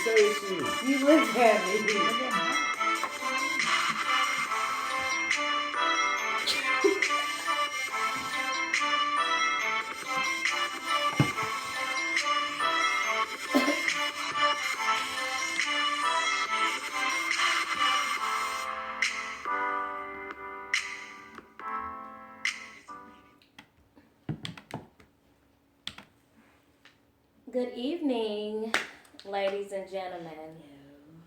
say shit. You look at me. Good evening, ladies and gentlemen.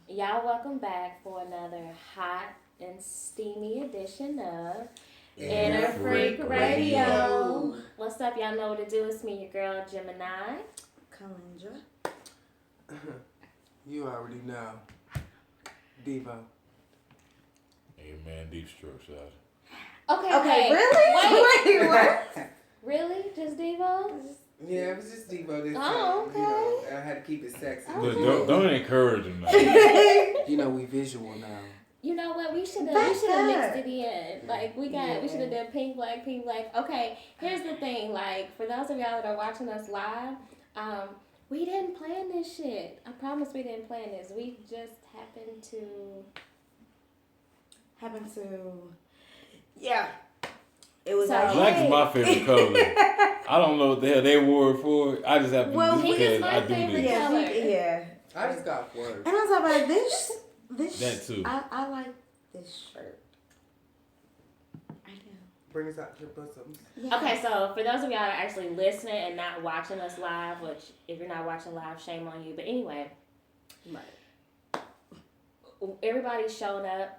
Y'all welcome back for another hot and steamy edition of Inner Freak Radio. What's up? Y'all know what to do. It's me, your girl, Gemini. Calendra. You already know. Devo. Hey man, deep strokes out. Okay, Really? Wait. Wait, what? Really? Just Devo? Yeah, it was just Devo this time. Oh, okay. You know, I had to keep it sexy. Look, don't encourage him now. You know, we visual now. You know what? We should have That's mixed good. it in. Like we should have done pink black. Okay, here's the thing. Like for those of y'all that are watching us live, we didn't plan this shit. I promise we didn't plan this. We just happened to. Yeah. It was So- like, Black hey. is my favorite color. I don't know what the hell they wore it for. I just happen Well, to pink because is my I do favorite this. color. Yeah. I just got work. And I was like, this. That too. I like this shirt. I do. Bring us out your bosoms. Yeah. Okay, so for those of y'all that are actually listening and not watching us live, which if you're not watching live, shame on you. But anyway, Right. everybody showed up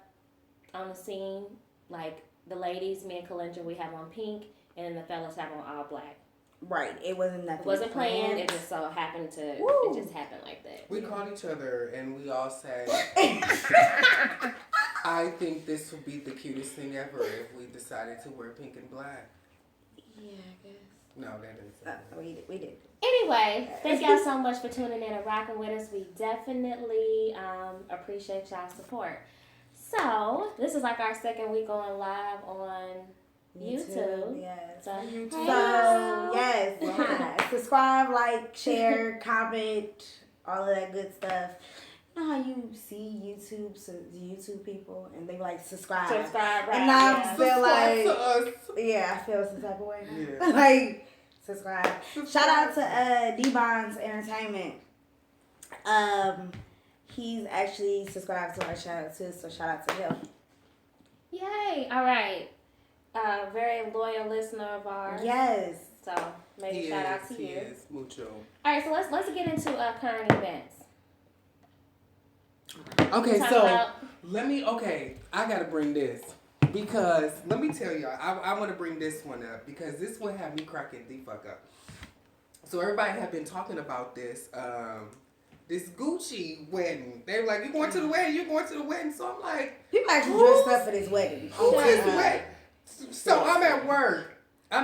on the scene. Like the ladies, me and Calendra, we have on pink, and then the fellas have on all black. Right. It wasn't nothing. It wasn't planned. It just so happened to. Woo. It just happened like that. We called each other and we all said, I think this would be the cutest thing ever if we decided to wear pink and black. Yeah, I guess. No, that didn't sound good. We did. Anyway, thank y'all so much for tuning in and rocking with us. We definitely appreciate y'all's support. So this is like our second week going live on YouTube. Yes. So, hey, So, y'all. yes, hi. Subscribe, like, share, comment, all of that good stuff. You know how you see YouTube people and they like subscribe. Subscribe, right? And I yeah. feel Subscribe like, to us. yeah, I feel some type of way. Yeah. Like, subscribe. Shout out to D-Bonds Entertainment. He's actually subscribed to our channel too, so shout out to him. Yay! All right. Very loyal listener of ours. Yes. So maybe shout out to He you. is mucho. All right, so let's get into current events. Okay, Talk so about- I gotta bring this because let me tell y'all, I want to bring this one up because this one had me cracking the fuck up. So everybody have been talking about this Gucci wedding. They were like, you going to the wedding? You going to the wedding? So I'm like, People actually dressed up for this wedding. who Shut is up. the wedding? So I'm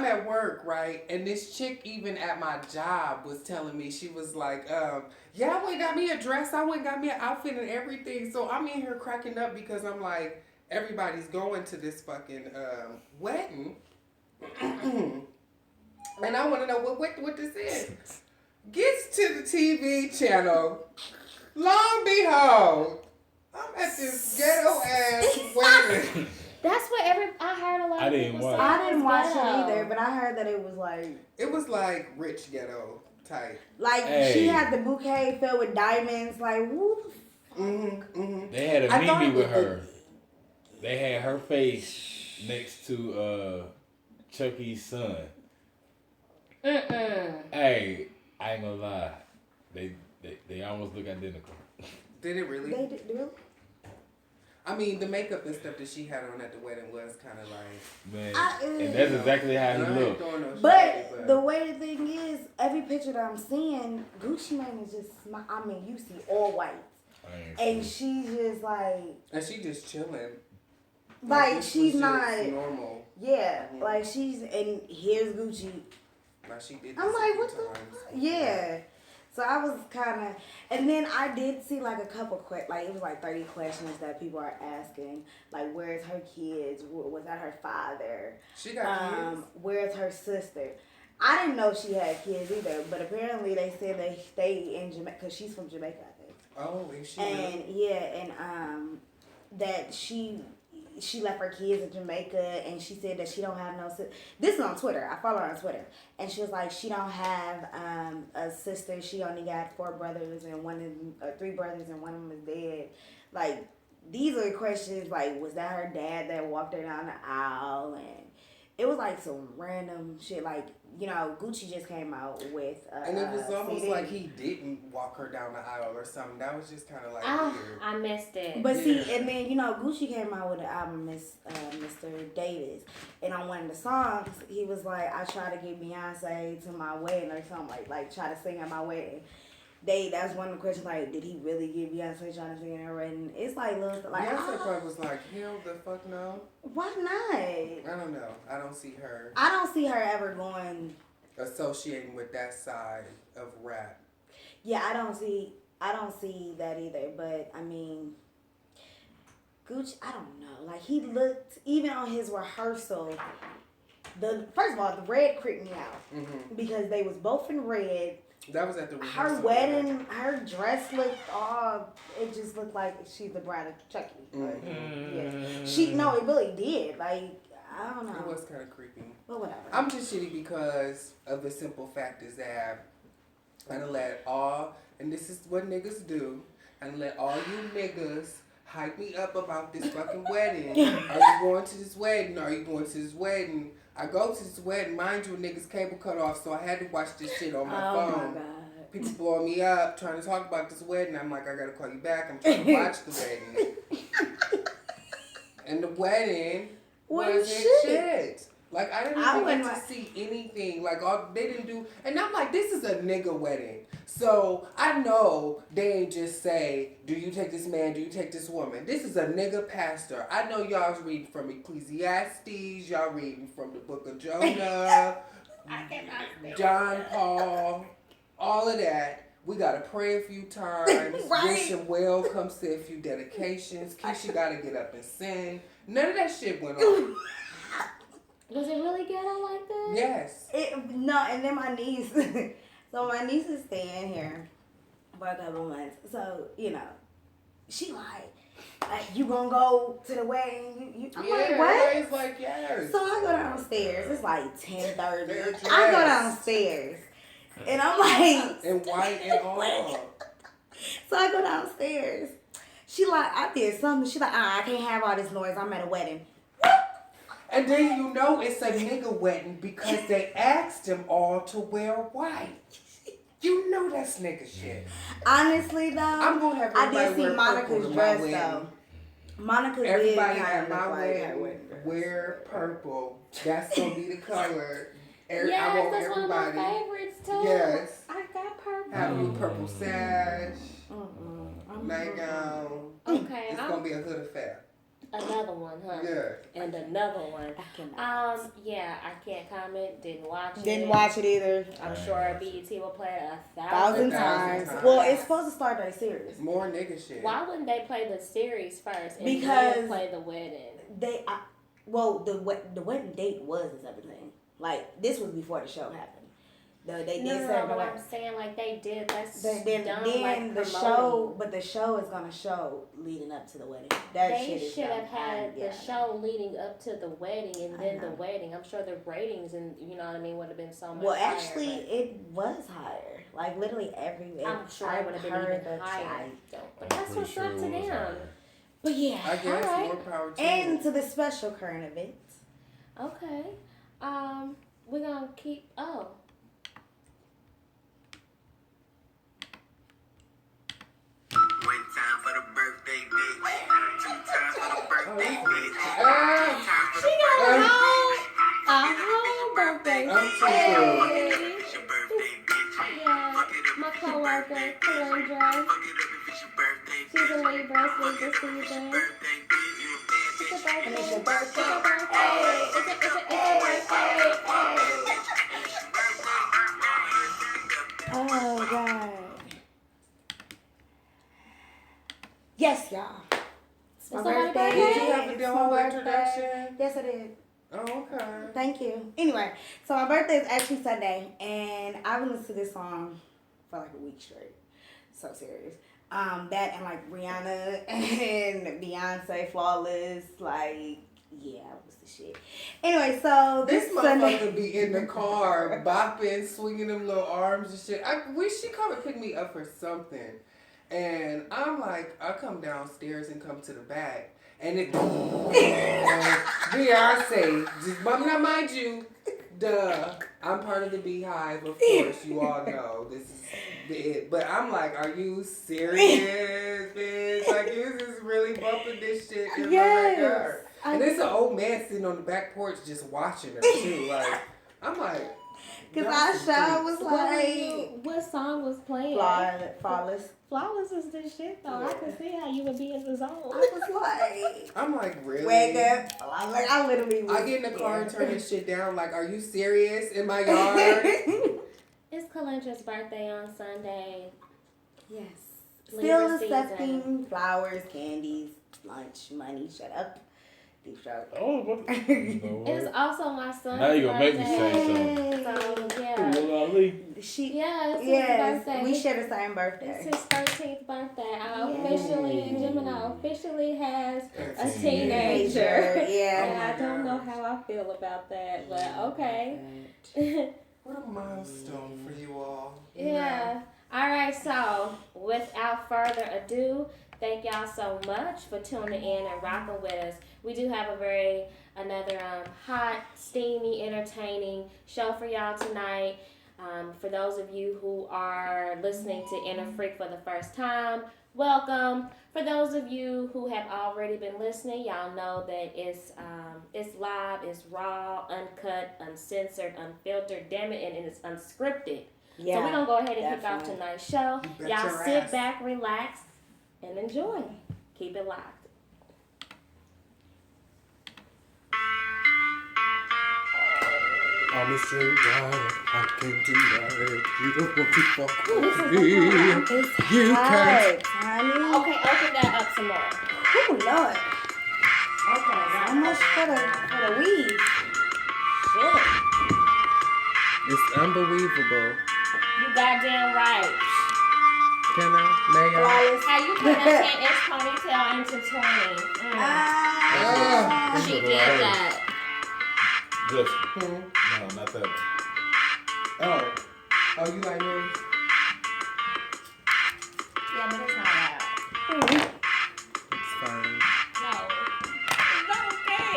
at work, right? And this chick even at my job was telling me, she was like, yeah, I went and got me a dress. I went and got me an outfit and everything. So I'm in here cracking up because I'm like, everybody's going to this fucking wedding. And I want to know what this is. Gets to the TV channel. Lo and behold, I'm at this ghetto ass wedding. That's what I heard a lot I of didn't people watch say. it. I didn't watch it ghetto. either, but I heard that it was It was like rich ghetto type. like Hey. she had the bouquet filled with diamonds. Like, who the Mm-hmm, mm-hmm. They had a I thought Mimi it with was her. They had her face next to Chucky's son. Hey, I ain't gonna lie. They almost look identical. Did it really? they did really? I mean, the makeup and stuff that she had on at the wedding was kind of like. Man. I- And that's exactly how he I ain't looked. throwing no shade, But the way the thing is, every picture that I'm seeing, Gucci Mane is just, I mean, you see all white. I ain't And seen she's just like and she just chilling. Like, this she's was just not- normal. yeah, Mhm. like she's, and here's Gucci. Like she did. I'm this a like, few what the times. Yeah. So I was kind of, and then I did see like a couple like it was like 30 questions that people are asking, like where's her kids? Was that her father? She got kids. Where's her sister? I didn't know she had kids either, but apparently they said they stay in Jamaica because she's from Jamaica, I think. Oh, and she And that she left her kids in Jamaica, and she said that she don't have no this is on Twitter. I follow her on Twitter, and she was like she don't have a sister. She only got 4 brothers, and 3 brothers, and one of them is dead. Like, these are the questions. Like, was that her dad that walked her down the aisle? And it was like some random shit. Like, Gucci just came out with and it was almost CD. like he didn't walk her down the aisle or something. That was just kind of like weird. I missed it. But see, and then Gucci came out with an album, Mr. Davis, and on one of the songs, he was like, "I try to get Beyonce to my wedding or something like try to sing at my wedding." That's one of the questions. Like, did he really get Beyonce trying to sing at her wedding? It's like little like Beyonce probably was like, hell the fuck no. Why not? I don't know. I don't see her. I don't see her ever going associating with that side of rap. Yeah, I don't see that either. But I mean, Gucci, I don't know. Like, he looked, even on his rehearsal, first of all, the red creeped me out because they was both in red. That was at the rehearsal. Her wedding, her dress looked all. It just looked like she's the bride of Chucky. Yeah, it really did. Like, I don't know. It was kind of creepy. But whatever. I'm just shitty because of the simple fact is that I done let and this is what niggas do, I done let all you niggas hype me up about this fucking wedding. Are you going to this wedding? Are you going to this wedding? I go to this wedding. Mind you, niggas cable cut off, so I had to watch this shit on my phone. Oh my God. People blowing me up, trying to talk about this wedding. I'm like, I gotta call you back. I'm trying to watch the wedding. And the wedding wasn't shit. Like, I didn't even get to see anything. Like, they didn't do. And I'm like, this is a nigga wedding. So I know they ain't just say, do you take this man, do you take this woman? This is a nigga pastor. I know y'all's reading from Ecclesiastes, y'all reading from the book of Jonah, John Paul, all of that. We gotta pray a few times. Wish him well, come say a few dedications. Keisha gotta get up and sing. None of that shit went on. Was it really ghetto like that? Yes. No, and then my niece. So my niece is staying here for a couple months. So, she like, you gonna go to the wedding? I'm like, what? It's like, yes. So I go downstairs. It's like 10:30. I go downstairs. And I'm like. And white and all. So I go downstairs. She like, I did something. She like, I can't have all this noise. I'm at a wedding. And then it's a nigga wedding because they asked them all to wear white. You know that's nigga shit. Honestly, though, I'm gonna have I did everybody see wear Monica's purple dress, to my though. Monica everybody did at my wedding wear purple. That's gonna be the color. Yes, I want that's everybody. one of my favorites, too. Yes. I got purple. Have you purple sash, nightgown. Okay. It's gonna be a hood affair. Another one, huh? Yeah. And another one. I cannot. Yeah, I can't comment. Didn't watch it. Didn't watch it either. I'm sure BET will play it 1,000 times. Well, it's supposed to start their series. More nigga shit. Why wouldn't they play the series first and Because then play the wedding? The wedding date was the 17th. Like, this was before the show happened. They did set but I'm saying like they did. That's then like the show, but the show is gonna show leading up to the wedding. They should have had the show leading up to the wedding and then the wedding. I'm sure the ratings and would have been so much. Well, higher, actually, it was higher. Like literally I'm sure it would have been even higher. But that's what's up to them. But yeah, I guess more power to and you. to the special current events. Okay, we're gonna keep. One time for the birthday bitch. 2 times for the birthday bitch. 3 times for She the got birthday a whole birthday. I'm too Hey. It's your birthday bitch. Yeah, Fuck it up my if it's your coworker, birthday bitch. Kalendra. Fuck it up if it's your birthday bitch. She's a Libra, Fuck Libra it up if it's your season. birthday bitch. You a bad It's bitch. a birthday. And it's your It's birthday. a birthday. It's a birthday. Oh God. Yes, y'all. It's my somebody birthday. birthday? Did you have It's the my whole birthday. introduction? Yes, I did. Oh, okay. Thank you. Anyway, so my birthday is actually Sunday, and I've been listening to this song for like a week straight. So serious. That and like Rihanna and Beyonce, Flawless, like yeah, it was the shit. Anyway, so This Sunday. motherfucker be in the car, bopping, swinging them little arms and shit. I wish she come and pick me up for something. And I'm like, I come downstairs and come to the back. And it, Beyonce, just, now mind you, duh, I'm part of the Beehive, of course, you all know, this is it. But I'm like, are you serious, bitch? Like, you just really bumping this shit in my backyard. And there's an old man sitting on the back porch just watching her, too. Like, I'm like, because Aisha was like, what song was playing? Flawless. Flawless is this shit though. I can see how you would be in the zone. I was like, I'm like, really? wake up. I'm like, I literally was, I get in the car and turn this shit down. Like, are you serious? In my yard? It's Kalendra's birthday on Sunday. Yes. Libra Still accepting flowers, candies, lunch, money. Shut up. Deep stroke. Oh, what? It's also my son's Now you gonna make me birthday. say something. So, yeah. Little Ali. It's his birthday. We share the same birthday. It's his 13th birthday. Gemini officially has a teenager. Yeah. And I don't know how I feel about that, but okay. What a milestone for you all. Yeah. All right, so without further ado, thank y'all so much for tuning in and rocking with us. We do have another hot, steamy, entertaining show for y'all tonight. For those of you who are listening to Inner Freak for the first time, welcome. For those of you who have already been listening, y'all know that it's live, it's raw, uncut, uncensored, unfiltered, damn it, and it's unscripted. Yeah, so we're going to go ahead and kick off tonight's show. Y'all sit back, relax, and enjoy. Keep it locked. I'm a straight guy. I came tonight. You don't want to fuck with me. It's You hot, honey. Okay, open that up some more. Oh, Lord. Okay. So much for the weed. Shit. It's unbelievable. You goddamn right. Can I? May I? Flawless. How you put a 10-inch ponytail into 20? She did that. Just. Hmm? No, not that one. Oh, you like me? Yeah, but it's not out. It's fine. No. It's not okay.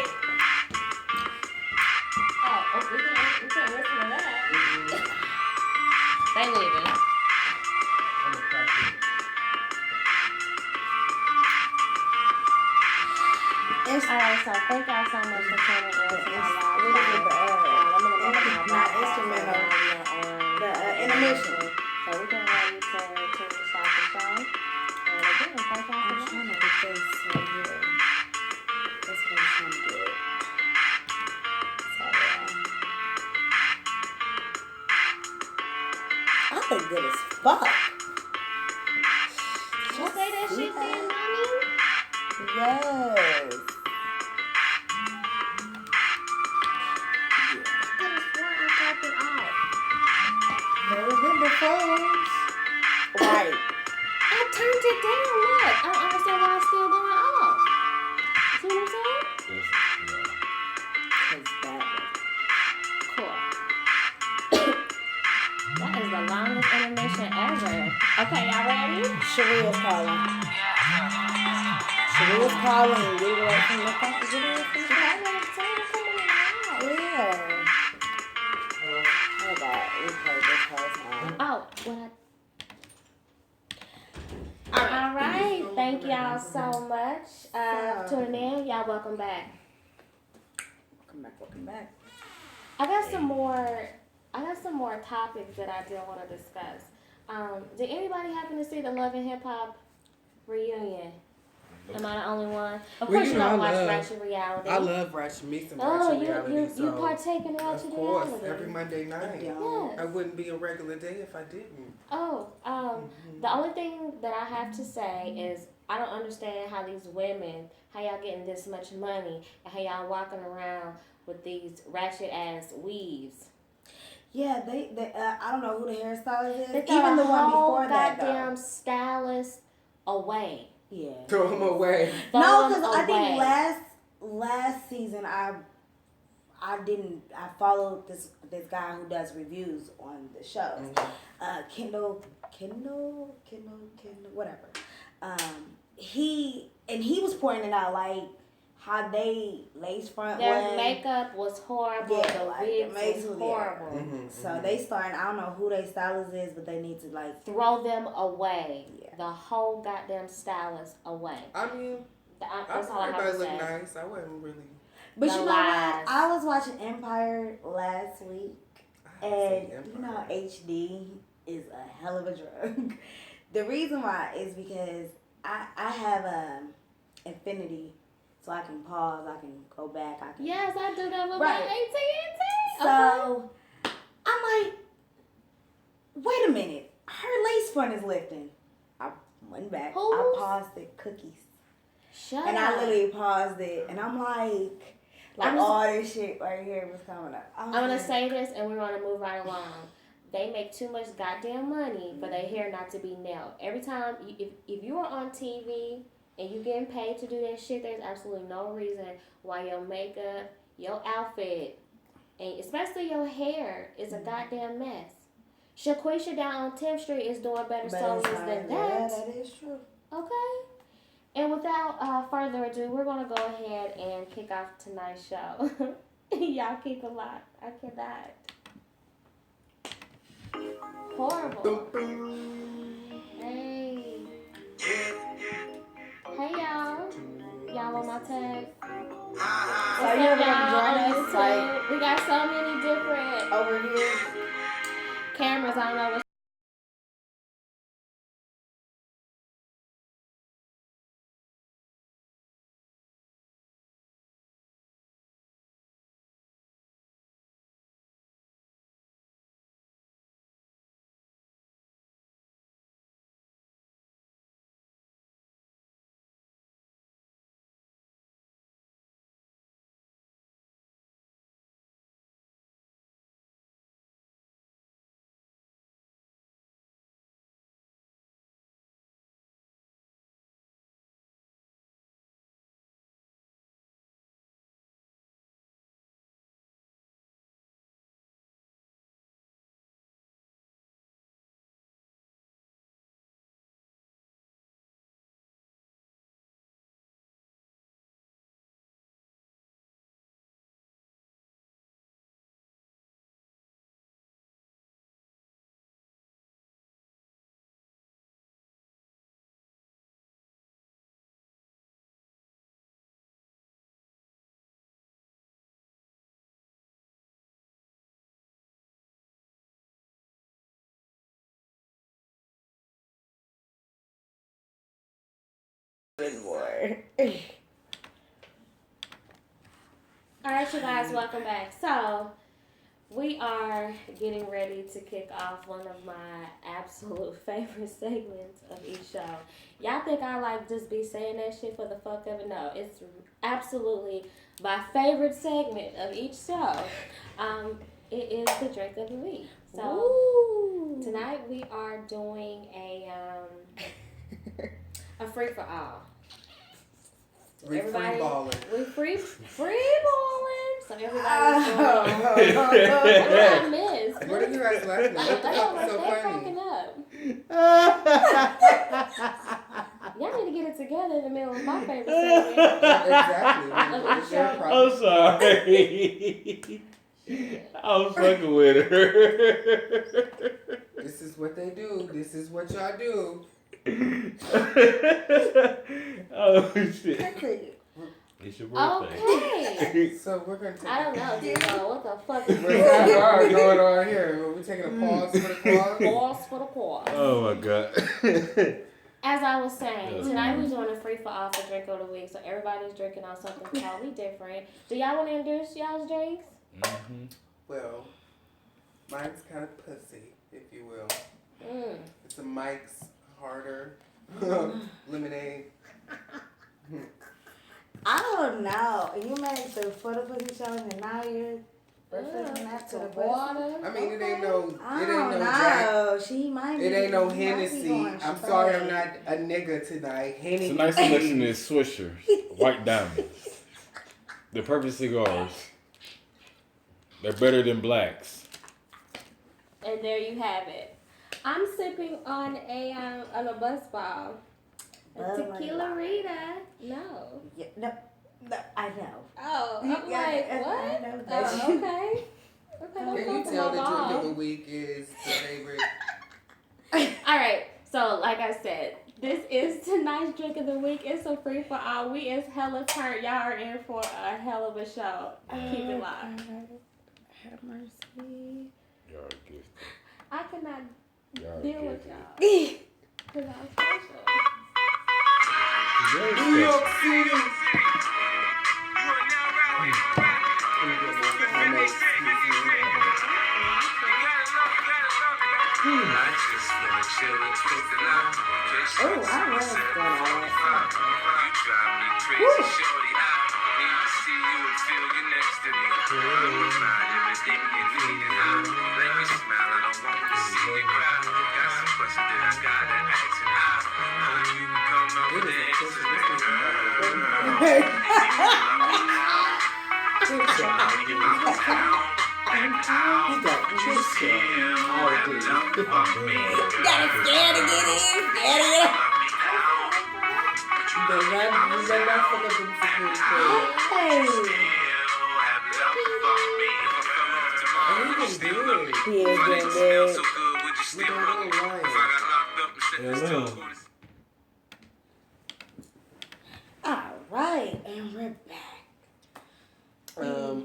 Oh, we can't listen to that. They leaving. I'm a cracker. Alright, so thank y'all so much for tuning in to my live Not instrumental. The intermission. So we're getting ready to start the show. And again, thank y'all for I'm joining. trying to get this right here. That's what I'm trying to get. So, I look good as fuck. You say that shit then, mommy? Yes. Never been before. Right. I turned it down. Look, I don't understand why it's still going off. See what I'm saying? Just, Cause that Cool. That is the longest intermission ever. Okay, y'all ready? Sharia's calling. Sharia's calling. We were right from the phone. She probably saying to come on now. Yeah. Oh God, we played this whole time. Oh, what? All right. Thank y'all so much for tuning in. Y'all welcome back. Welcome back. I got some more topics that I did want to discuss. Did anybody happen to see the Love and Hip Hop reunion? Am I the only one? Of course, you don't watch Ratchet Reality. I love Ratchet, me some Ratchet Reality. you partake in Ratchet Of course, Reality. every Monday night. Yes. I wouldn't be a regular day if I didn't. The only thing that I have to say is I don't understand how these women, how y'all getting this much money, and how y'all walking around with these ratchet ass weaves. Yeah, they I don't know who the hairstylist is. They got Even a the one whole before that, goddamn though. stylist away. Yeah. Throw them away. No, Throw them because I think away. last season I followed this guy who does reviews on the shows. Kendall, whatever. He was pointing it out like how they lace front. Their makeup was horrible. Yeah, the like, wigs was horrible. So they starting. I don't know who their stylist is, but they need to like Throw them away. Yeah. The whole goddamn stylist away. I mean, That's all I have everybody to look say. nice. I wasn't really. But The you know lies. what? I was watching Empire last week, I haven't and seen you know Empire. HD is a hell of a drug. The reason why is because I have Infinity, so I can pause, I can go back, I can. Yes, I do that with Right. my AT&T. So I'm like, wait a minute, her lace front is lifting. I went back. Whose? I paused the cookies. Shut And up. I literally paused it, and I'm like all this shit right here was coming up. I'm gonna say this, and we're gonna move right along. They make too much goddamn money for their hair not to be nailed. Every time, if you are on TV and you getting paid to do that shit, there's absolutely no reason why your makeup, your outfit, and especially your hair is a goddamn mess. Shaquisha down on 10th Street is doing better songs than that. Yeah, that is true. Okay. And without further ado, we're going to go ahead and kick off tonight's show. Y'all keep it locked. I cannot. Horrible. Hey. Hey, y'all. Y'all on my tag? So you ever join us like We got so many different over here? cameras. I don't know what's More. Alright, you guys, welcome back. So, we are getting ready to kick off one of my absolute favorite segments of each show. Y'all think I like just be saying that shit for the fuck of it? No, it's absolutely my favorite segment of each show. It is the drink of the week. So, tonight we are doing a free for all. We free balling. We free balling. So everybody's doing. What did I miss? What did you guys laughing at? What the fuck is so They're funny? cracking up. Y'all need to get it together in the middle of my favorite segment. Exactly. It's your problem. I'm sorry. I was fucking with her. This is what they do. This is what y'all do. Oh shit. It's your birthday. Okay. So we're gonna take. I don't know, Dino. What the fuck is What's that going on here? Are we taking a pause for the pause? Pause for the pause. Oh my god. As I was saying, tonight we're doing a free for all for drink of the week. So everybody's drinking on something totally different. Do y'all want to introduce y'all's drinks? Mm-hmm. Well, mine's kind of pussy, if you will. It's a Mike's Harder lemonade. I don't know. You made the photo pussy challenge, and now you're Breakfast and after the water. I mean, it ain't Okay. no Jack. No, she might be. It ain't no she might be Hennessy. going I'm sorry, I'm straight. not a nigga tonight. Hennessy. Tonight's selection is Swishers, White Diamonds. They're perfect cigars. They're better than blacks. And there you have it. I'm sipping on a bus ball. A tequila Rita. No. Yeah, no, I know. Oh, I'm Yeah, like, I what? know that. Oh, okay. Okay, don't Can come you for tell my the drink of ball. the week is the favorite? All right. So, like I said, this is tonight's drink of the week. It's a free for all. We is hella turned. Y'all are in for a hell of a show. Keep it locked. Have mercy. Y'all are gifted. I cannot Y'all are deal with gifted. y'all. Because I'm special. Very New York special. City. You are now rocking. Let me get my notes. Excuse me. I just wanna chill and twist it out. Just Oh, I love that. you drive me crazy, shorty. I need to see you and feel you next to me. I'ma find everything you need and I let you smile. I don't want to see you cry. Got some questions that I gotta ask and I hope you can come up with the answers, baby girl. If you love me now, Good job. you love me now. And how He got good you stuff. still have love for me, girl. Gotta scared to get in. Scared to get You better not fuck up them security codes. Hey. And he was good. He is But getting it smells big. so good, would you still Look at love me? that little If I got locked up and Yeah, still no. cool. All right, and we're back.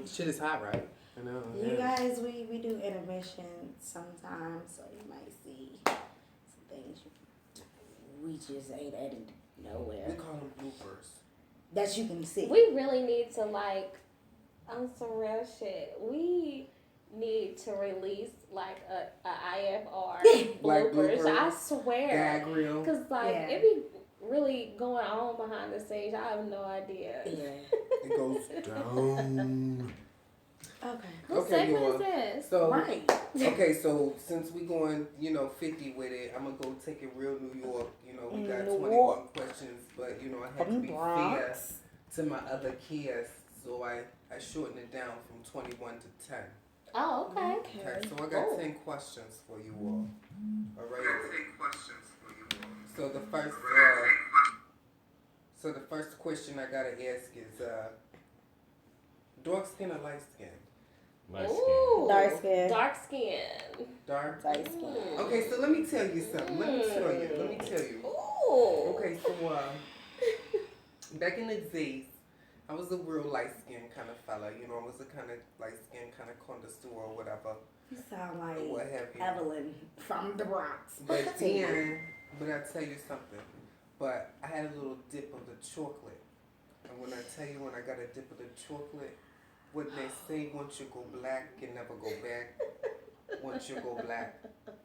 Shit is hot, right? I know. You Yeah. guys, we do intermission sometimes, so you might see some things we just ain't edited We nowhere call them bloopers. that you can see. We really need to, like, on some real shit, we need to release, like, a IFR Like bloopers. I bloopers, swear. Gag reel. Because, like, Yeah. it be really going on behind the scenes. I have no idea. Yeah. It goes down. Okay. What Okay, segment you is this? So Right. okay, so since we going, 50 with it, I'm gonna go take it real New York. We got New 21 York. questions, but I had to From be fair Bronx. to my other kids, so I shortened it down from 21 to 10. Oh, okay. Okay, so I got Oh. 10 questions for you all. All right. 10 questions for you all. So the first question I gotta ask is, dark skin or light skin? Light skin. Ooh. Dark skin. Dark skin. Dark. Light skin. Okay, so let me tell you something. Let me tell you. Ooh. Okay, so back in the days, I was a real light skinned kind of fella. I was a kind of light skinned kind of connoisseur or whatever. You sound What like have you? Evelyn from the Bronx. But I tell you something. But I had a little dip of the chocolate. And when I tell you when I got a dip of the chocolate, what they say, once you go black, you never go back. Once you go black,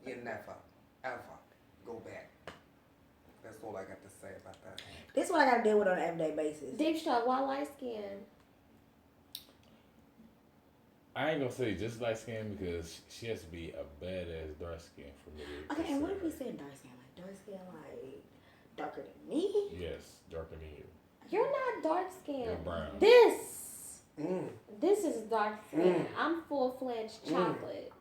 you never, ever go back. That's all I got to say about that. This is what I gotta deal with on an everyday basis. Deep stroke, why light skin? I ain't gonna say just light skin because she has to be a badass dark skin for me to Okay, and what if we consider say dark skin? Like dark skin, like darker than me? her. Yes, darker than you. You're not dark skin. You're brown. This is dark skin. I'm full-fledged chocolate.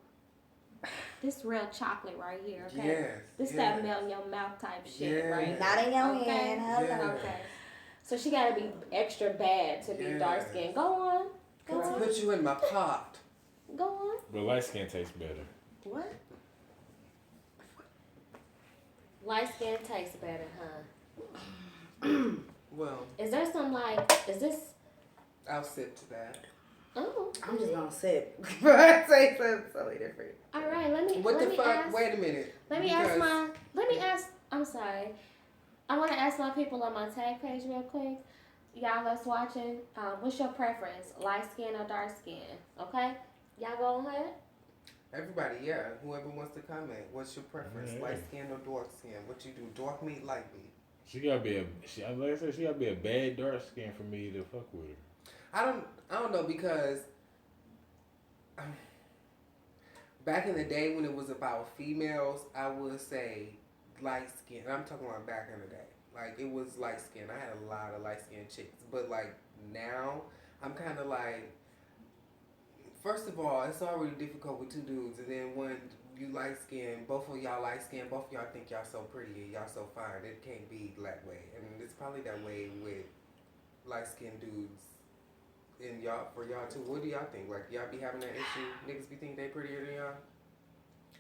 This real chocolate right here, okay? Yes. This that melt in your mouth type shit, Yes. right? Not in your Okay. hand. Hello. Yeah. Okay. So she gotta be extra bad to be dark Yes. skin. Go on. Go Let's on. put you in my pot. Go on. But light skin tastes better. What? Light skin tastes better, huh? Well, Is there some is this? I'll sit to that. Oh, I'm just gonna sip. I say something totally different. all right. Let me. What let the me fuck? Ask, Wait a minute. Let me ask my. Let me ask. I'm sorry. I want to ask my people on my tag page real quick. Y'all that's watching, what's your preference? Light skin or dark skin? Okay? Y'all go on ahead. Everybody, yeah. Whoever wants to comment, what's your preference? Yeah. Light skin or dark skin? What you do? Dark meat, light meat? She gotta be like I said, she gotta be a bad dark skin for me to fuck with her. I don't know because back in the day when it was about females, I would say light skin. I'm talking about back in the day. Like, it was light skin. I had a lot of light skin chicks. But, like, now, I'm kind of like, first of all, it's already difficult with two dudes. And then when you light skin, both of y'all light skin, both of y'all think y'all so pretty and y'all so fine. It can't be that way. And it's probably that way with light skinned dudes. And y'all, for y'all too, what do y'all think? Like, y'all be having that issue? Niggas be thinking they prettier than y'all?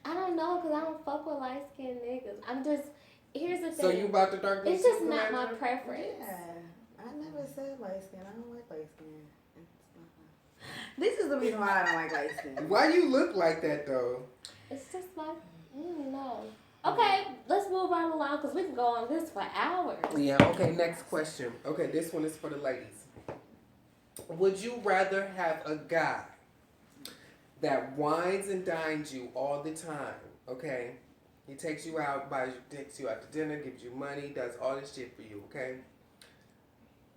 I don't know, because I don't fuck with light skinned niggas. I'm just, here's the thing. So you about the dark It's just not my preference. Yeah, I never said light skin. I don't like light skin. This is the reason why I don't like light skin. Why you look like that though? It's just like, no. Okay, let's move right along because we can go on this for hours. Yeah, okay, next question. Okay, this one is for the ladies. Would you rather have a guy that wines and dines you all the time, okay? He takes you out, takes you out to dinner, gives you money, does all this shit for you, okay?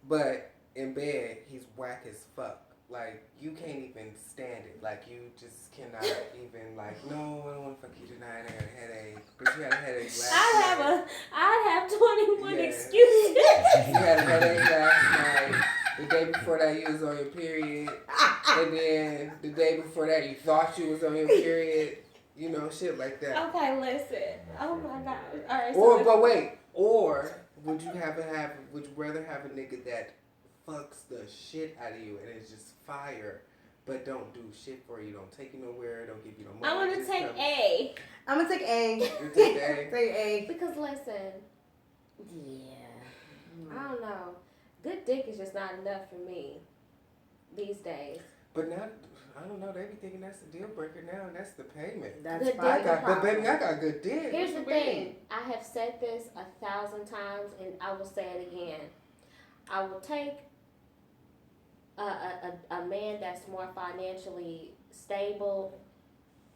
But in bed, he's whack as fuck. Like, you can't even stand it. Like, you just cannot even, like, no, I don't want to fuck you tonight. I got a headache. But you had a headache last night. I'd have 21 Yeah. excuses. You had a headache last night. The day before that, you was on your period. And then the day before that, you thought you was on your period. You know, shit like that. Okay, listen. Oh, my God. All right, Or, so but wait. Or, would you rather have a nigga that fucks the shit out of you and it's just fire, but don't do shit for you, don't take you nowhere, don't give you no money? I'm going to take A. I'm gonna take A. You take A? Take A. Because, listen. Yeah. I don't know. Good dick is just not enough for me these days. But not, I don't know, they be thinking that's the deal breaker now, and that's the payment. That's Good fine. dick. But baby, I got good dick. Here's What the you thing. mean? I have said this 1,000 times, and I will say it again. I will take a man that's more financially stable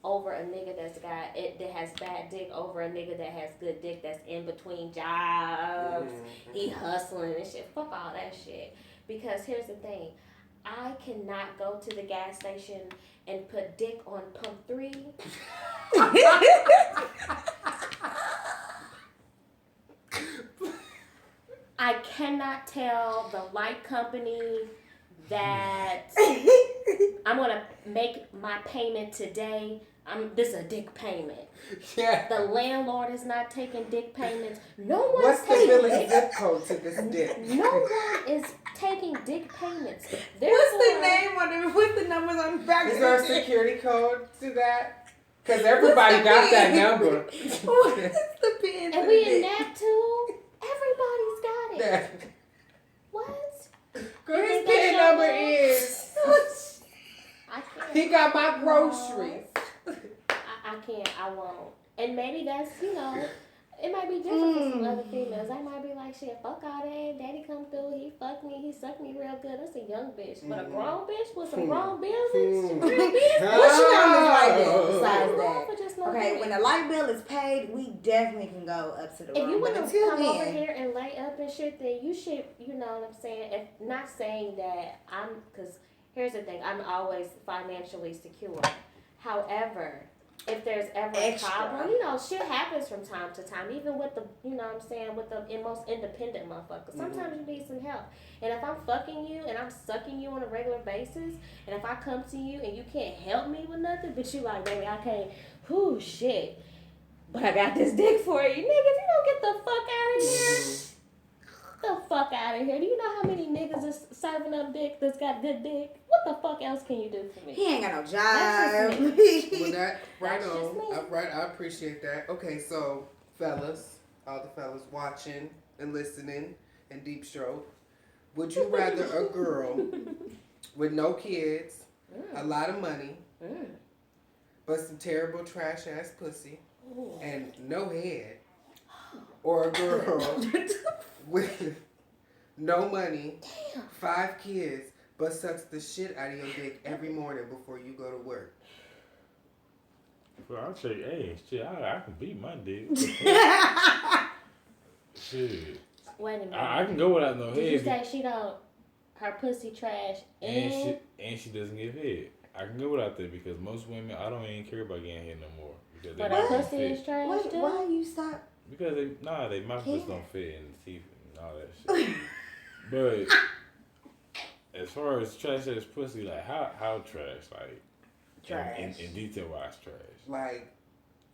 over a nigga that has bad dick over a nigga that has good dick that's in between jobs. Mm-hmm. He hustling and shit. Fuck all that shit. Because here's the thing. I cannot go to the gas station and put dick on pump 3. I cannot tell the light company that I'm gonna make my payment today. This is a dick payment. Yeah. The landlord is not taking dick payments. No one's What's the taking billing dick. zip code to this dick? No one is taking dick payments. What's Therefore, the name on it? What's the numbers on the back Is of there a it? security code to that? Because everybody got that number. What's the pin? And we in that too. Everybody's got it. Yeah. What? Girl, his They got pin your number ass. is. I can't. He got my groceries. I can't. I won't. And maybe that's, it might be different for some other females. They might be like, shit, fuck all that. Daddy come through. He fucked me. He sucked me real good. That's a young bitch. But a grown bitch with some grown bills and real business. What you got on this light bill Oh. besides I'm that? wrong for just no Okay, dick. when the light bill is paid, we definitely can go up to the If you room. want But to until come over then, here and lay up and shit, then you should, you know what I'm saying? If not saying that because here's the thing, I'm always financially secure. However, if there's ever Extra. a problem, shit happens from time to time, even with the, with the most independent motherfuckers. Sometimes you need some help. And if I'm fucking you and I'm sucking you on a regular basis, and if I come to you and you can't help me with nothing, but you like, baby, I can't, shit. But I got this dick for you. Nigga, if you don't get the fuck out of here, the fuck out of here. Do you know how many niggas is serving up dick that's got good dick? What the fuck else can you do for me? he ain't got no job. That's just Well, that, right That's just on. me. I appreciate that. Okay, so, fellas, all the fellas watching and listening and deep stroke, would you rather a girl with no kids, a lot of money, but some terrible trash ass pussy, and no head, or a girl with no money, 5 kids, but sucks the shit out of your dick every morning before you go to work? Well, I'll say, hey, shit, I can beat my dick. Shit. Wait a minute. I can go without no Did you head. say her pussy trash And she doesn't give head. I can go without that because most women, I don't even care about getting hit no more because they But mouth her don't pussy fit. is trash Wait, too. why you stop? Because they mouth just Can't. don't fit and the teeth and all that shit. But as far as trash as pussy, like how trash, like Trash. in detail wise trash. Like,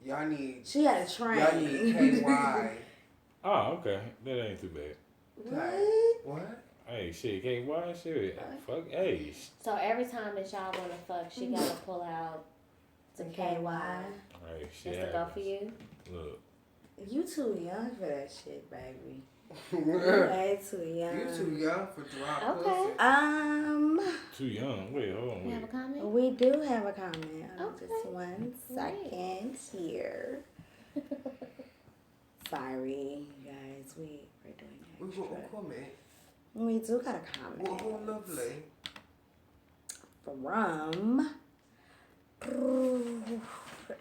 y'all need She had a train. y'all need KY. Oh, okay, that ain't too bad. What? What? Hey, shit, KY, shit, fuck, hey. So every time that y'all want to fuck, she gotta pull out some KY. Hey, shit Just to go happens. for you. Look, You too young for that shit, baby. You you way too young. too young for dry Okay. pussy. too young. Wait, hold on, You have a wait. comment? We do have a comment. Okay. Just 1 second here. Sorry, guys. We're doing We extra. will comment. We do got a comment. Oh, lovely. From.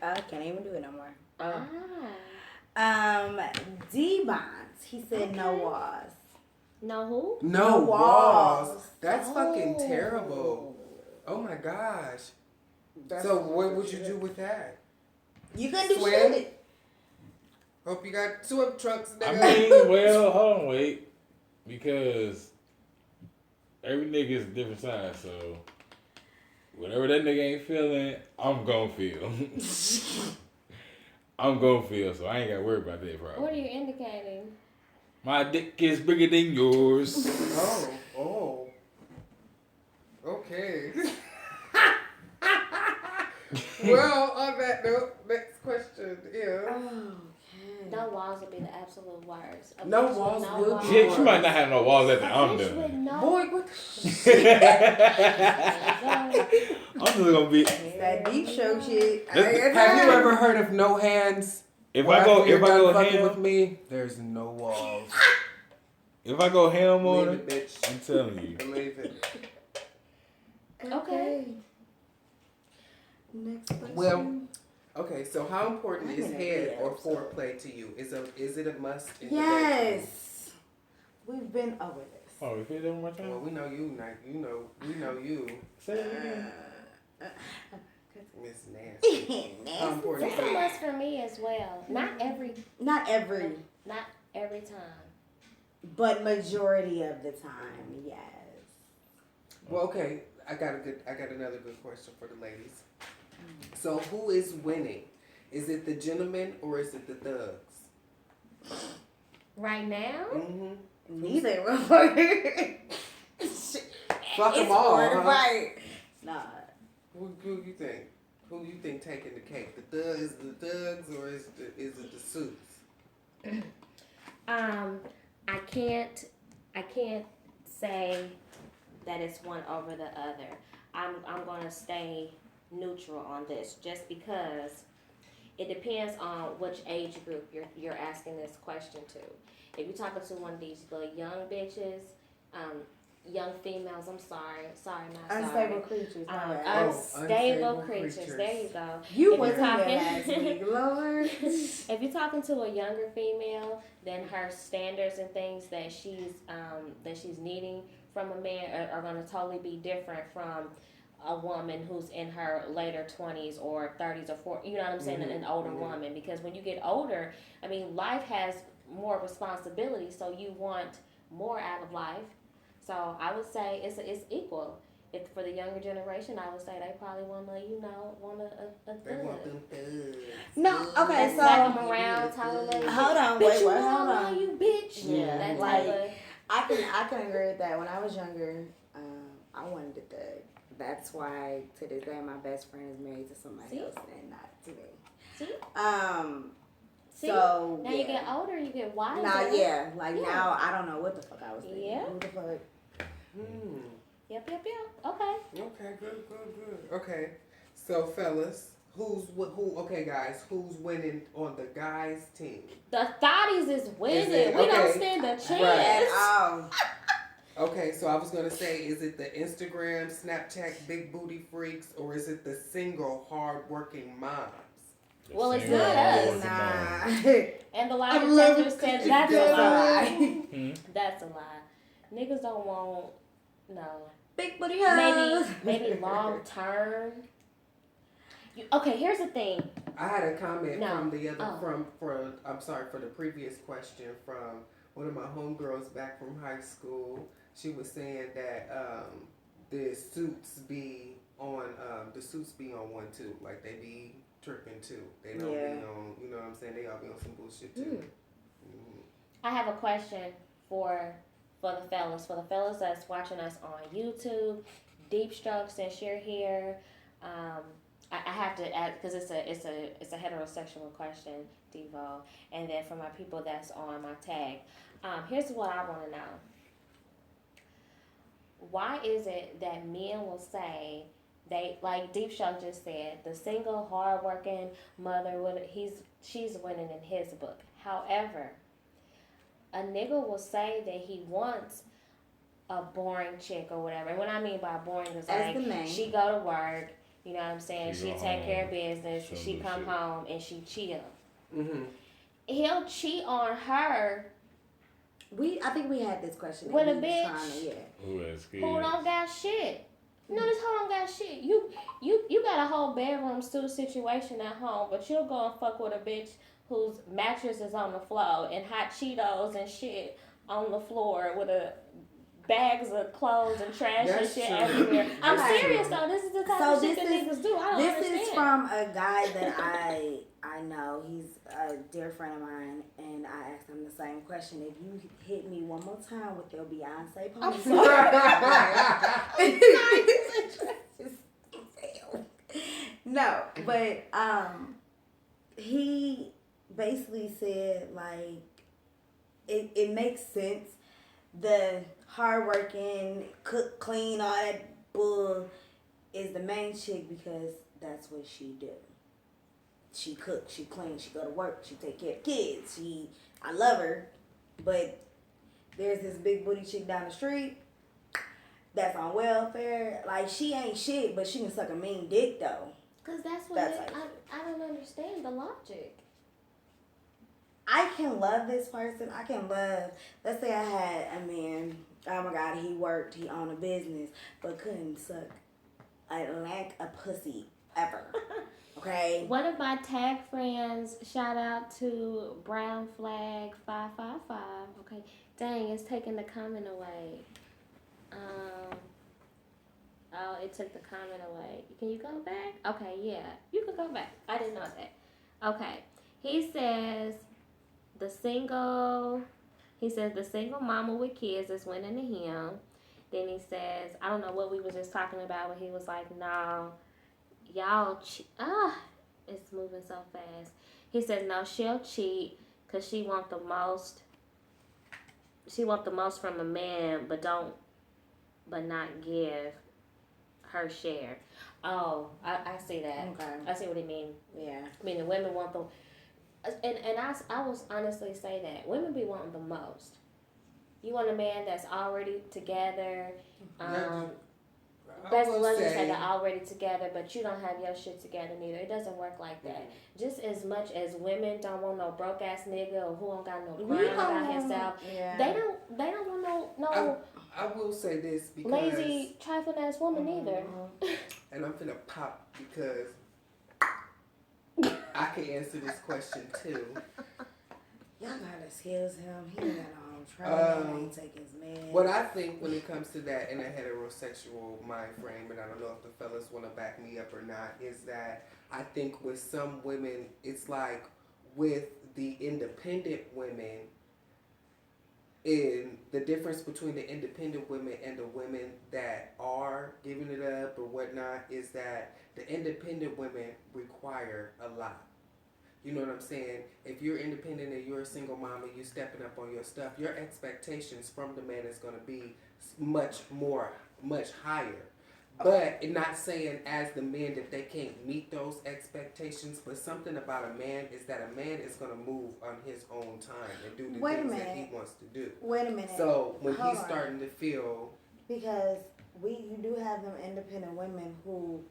I can't even do it no more. Ah. D-Bonds. He said no Okay. walls. No who? No, No walls. walls. That's fucking Oh. terrible. Oh my gosh. That's So what would you do with that? You couldn't do Swim? shit. Hope you got swim trunks, I nigga. mean, well, hold on, wait. Because every nigga is a different size, so whatever that nigga ain't feeling, I'm gonna feel. I'm gonna feel, so I ain't gotta worry about that problem. What are you indicating? My dick is bigger than yours. Oh. Okay. Well, on that note, next question is. No walls would be the absolute worst. A No bitch with walls no would be walls. Shit, you might not have no walls at the A I'm bitch with done. no. Boy, what I'm just gonna be. It's that deep show shit. Have you ever heard of no hands? If Where I go after you're done fucking ham, with me, there's no walls. if I go ham on Believe it, it, bitch. I'm telling you. Believe it. Okay. Next question. Well, okay, so how important I'm is gonna head read or it, so- foreplay to you? Is it a must in the Yes. We've been over this. Oh, repeat that one more bedroom? Well, time. we know you, we know you, Say it again. Miss Nasty. How Nasty. important It's a must for me as well. Not every time. But majority of the time, yes. Well, okay, I got another good question for the ladies. So who is winning? Is it the gentlemen or is it the thugs? Right now? Mm-hmm. Neither motherfucker. Fuck them It's all, for the huh? fight. Nah. Who you think? Who you think taking the cake? The thug is the thugs or is it the suits? I can't say that it's one over the other. I'm gonna stay neutral on this just because it depends on which age group you're asking this question to. If you're talking to one of these little young bitches, young females, I'm sorry, not Unstable sorry. creatures. My bad. Unstable unstable creatures. creatures. There you go. You If wasn't you're there talking- last week, Lord. If you're talking to a younger female, then her standards and things that she's needing from a man are going to totally be different from a woman who's in her later 20s or 30s or 40s. You know what I'm saying? An older woman, because when you get older, I mean, life has more responsibility, so you want more out of life. So I would say it's equal. If for the younger generation, I would say they probably want a They want thug. them thugs. No, okay, That so slap 'em around, tolerate. hold on, Bitch, wait, you hold know on. you bitch. Yeah, That like- type of. I can agree with that. When I was younger, I wanted a thug. That's why to this day my best friend is married to somebody See? else and not to me. See? See? So Now yeah. you get older, you get wiser. Now, yeah, like Yeah. now I don't know what the fuck I was thinking. Yeah. Who the fuck? Yep. Okay. Okay, good. Okay, so fellas, who? Okay, guys, who's winning on the guys' team? The thotties is winning. it? We don't Okay. stand a chance. Right. Okay, so I was gonna say, is it the Instagram, Snapchat, big booty freaks, or is it the single, hard-working moms? Well, it's Single not hard us. working Nah. And the lie I'm loving detector said what that's you a did. lie. mom. That's a lie. Niggas don't want no. Big booty hoes. maybe long term. Okay, here's the thing. I had a comment No. from the other Oh. for the previous question from one of my homegirls back from high school. She was saying that the suits be on one too, like they be tripping too. They don't be on, you know what I'm saying? They all be on some bullshit too. I have a question for the fellas. For the fellas that's watching us on YouTube, Deep Stroke, since you're here, I have to ask because it's a heterosexual question, Devo, and then for my people that's on my tag, here's what I want to know. Why is it that men will say they, like Deep Stroke just said, the single hardworking mother she's winning in his book. However, a nigga will say that he wants a boring chick or whatever. And what I mean by boring is like she go to work, you know what I'm saying? She take care of business, she come home and she chill. Mm-hmm. He'll cheat on her. I think we had this question with a bitch who don't got shit. No, this hoe don't got shit. You got a whole bedroom suit situation at home, but you'll go and fuck with a bitch whose mattress is on the floor and hot Cheetos and shit on the floor with bags of clothes and trash and shit everywhere. I'm serious though. This is the type of shit that niggas do. I don't understand. This is from a guy that I know. He's a dear friend of mine, and I asked him the same question. If you hit me one more time with your Beyonce No, but he basically said like it makes sense. The hardworking, cook, clean, all that bull is the main chick because that's what she do. She cook, she clean, she go to work, she take care of kids. I love her, but there's this big booty chick down the street that's on welfare. Like she ain't shit, but she can suck a mean dick though. Cause that's what I don't understand the logic. I can love this person. I can love. Let's say I had a man. Oh my God, he worked. He owned a business, but couldn't suck a pussy ever. Okay. One of my tag friends, shout out to Brown Flag 555. Okay, dang, it's taking the comment away. Oh, it took the comment away. Can you go back? Okay, yeah, you can go back. I didn't know that. Okay, he says the single mama with kids is winning to him. Then he says, I don't know what we was just talking about, but he was like, no, y'all, it's moving so fast. He says, no, she'll cheat because she want the most from a man, but not give her share. Oh, I see that. Okay. I see what he mean. Yeah. I mean, the women want the... And I will honestly say that. Women be wanting the most. You want a man that's already together. Let's just say they're already together, but you don't have your shit together neither. It doesn't work like that. Just as much as women don't want no broke ass nigga or who don't got no grind about himself, they don't want no. I will say this because lazy trifling ass woman either. And I'm finna pop because I can answer this question too. Y'all gotta excuse him. He ain't got no trouble. He ain't take his man. What I think when it comes to that in a heterosexual mind frame, and I don't know if the fellas want to back me up or not, is that I think with some women, it's like with the independent women, in the difference between the independent women and the women that are giving it up or whatnot is that the independent women require a lot. You know what I'm saying? If you're independent and you're a single mama, you stepping up on your stuff, your expectations from the man is going to be much higher. But not saying as the men that they can't meet those expectations, but something about a man is that a man is going to move on his own time and do the things that he wants to do. Wait a minute. So when he's starting to feel... Because you do have them independent women who,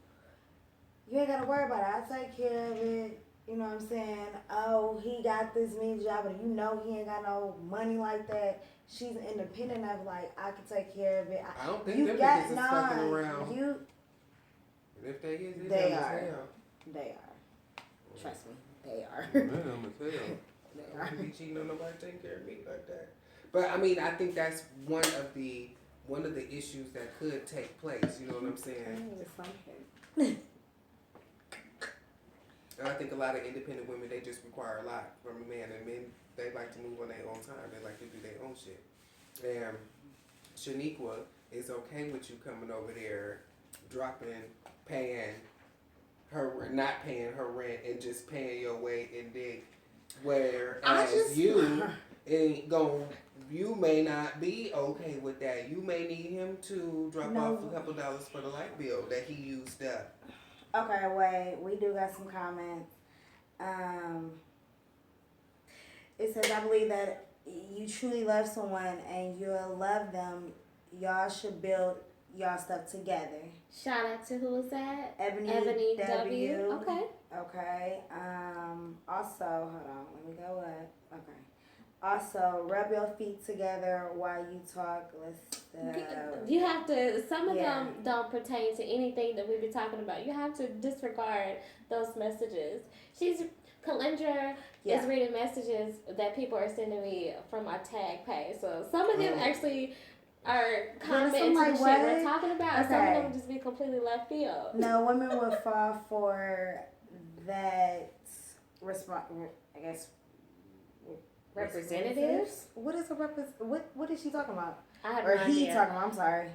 you ain't got to worry about it. I'll take care of it. You know what I'm saying? Oh, he got this mini job, and you know he ain't got no money like that. She's independent of like I can take care of it. I don't think You them got niggas is fucking around. You If they is, They dumb as are. hell. They are. Trust me, they are. They dumb as hell. They I are. wouldn't be cheating on nobody taking care of me like that. But I mean, I think that's one of the issues that could take place. You know what I'm saying? And I think a lot of independent women, they just require a lot from a man, and men, they like to move on their own time. They like to do their own shit. And Shaniqua is okay with you coming over there, paying her, not paying her rent, and just paying your way in dick. Whereas you ain't gon' you may not be okay with that. You may need him to drop off a couple dollars for the light bill that he used up. Okay, wait. We do got some comments. It says, I believe that you truly love someone and you'll love them. Y'all should build y'all stuff together. Shout out to who is that? Ebony W. Okay. Okay. Also, hold on. Let me go up. Okay. Also, rub your feet together while you talk. You have to, some of Yeah. them don't pertain to anything that we've been talking about. You have to disregard those messages. Kalindra is reading messages that people are sending me from my tag page. So some of them actually are commenting to the shit we're talking about. And some of them just be completely left field. No, women would fall for that I guess. Representatives? What is a what is she talking about? I have Or no he idea. talking about? I'm sorry.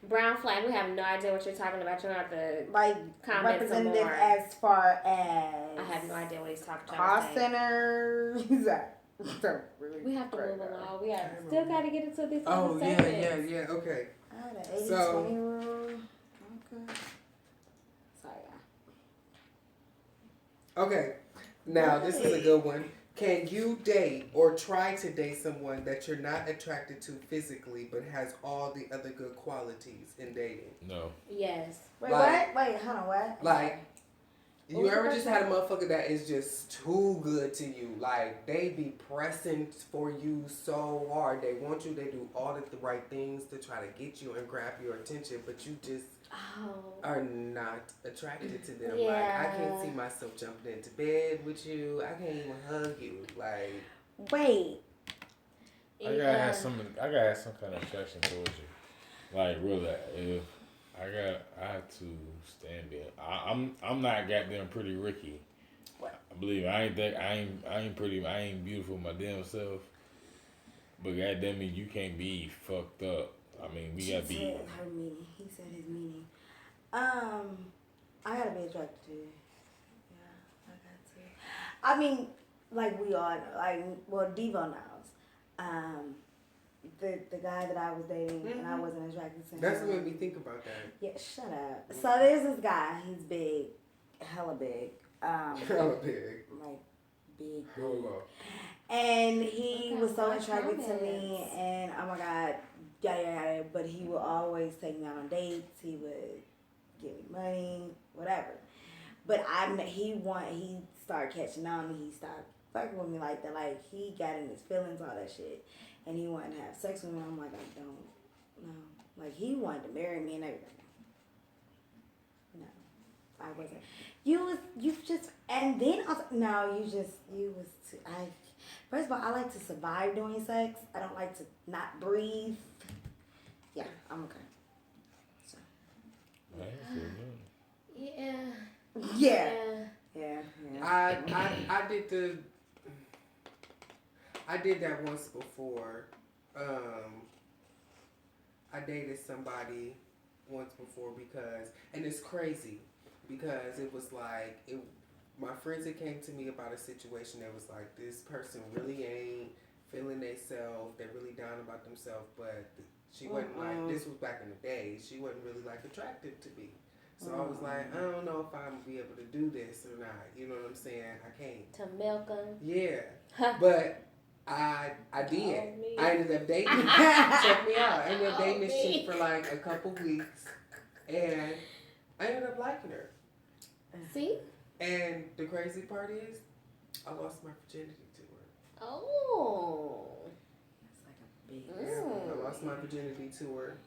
Brown flag. We have no idea what you're talking about. You're gonna have to Like comment some representative more. as far as I have no idea what he's talking call about. center. We have to move along. We still got to get into this. Oh yeah, okay. The 80-20 So- rule. Okay. Sorry, Okay. Now this is a good one. Can you date or try to date someone that you're not attracted to physically but has all the other good qualities in dating? No. Yes. Wait, Like- what? Wait, hold on, what? Like, What you was the ever just question? had a motherfucker that is just too good to you? Like, they be pressing for you so hard. They want you. They do all the right things to try to get you and grab your attention, but you just are not attracted to them. Like, I can't see myself jumping into bed with you. I can't even hug you. Like, Wait. I gotta have some kind of attraction towards you. Like really, if I have to stand there. I'm not goddamn pretty Ricky. What? I believe I ain't pretty. I ain't beautiful my damn self. But goddamn it, you can't be fucked up. I mean, we gotta be. Her meaning. He said his meaning. I gotta be attracted to you. Yeah, I got to. I mean, like we all know, like, well, Devo knows. The guy that I was dating and I wasn't attracted to him. that's what made me think about that. Yeah, shut up. So there's this guy. He's big, hella big. Hella big. Like big. Hold on. And he Okay, was so watch attracted to me, comments. and oh my god, yada yada. But he would always take me out on dates. He would give me money, whatever. But he started catching on me. He stopped fucking with me like that. Like he got in his feelings, all that shit, and he wanted to have sex with me. I'm like, I don't know. Like he wanted to marry me and everything. No, I wasn't. You just, and then first of all, I like to survive during sex. I don't like to not breathe. Yeah, I'm okay. So. I ain't feel good. Yeah. Yeah. I did that once before. I dated somebody once before and it's crazy because it was like my friends that came to me about a situation that was like this person really ain't feeling themselves. They're really down about themselves, but she wasn't like, this was back in the day. She wasn't really like attractive to me. So I was like, I don't know if I'm gonna be able to do this or not. You know what I'm saying? I can't. To milk them. Yeah, but I did. I ended up dating. Check me out. I ended up dating this chick for like a couple weeks, and I ended up liking her. See? And the crazy part is, I lost my virginity to her. Oh. That's like a big. Yeah, I lost my virginity to her,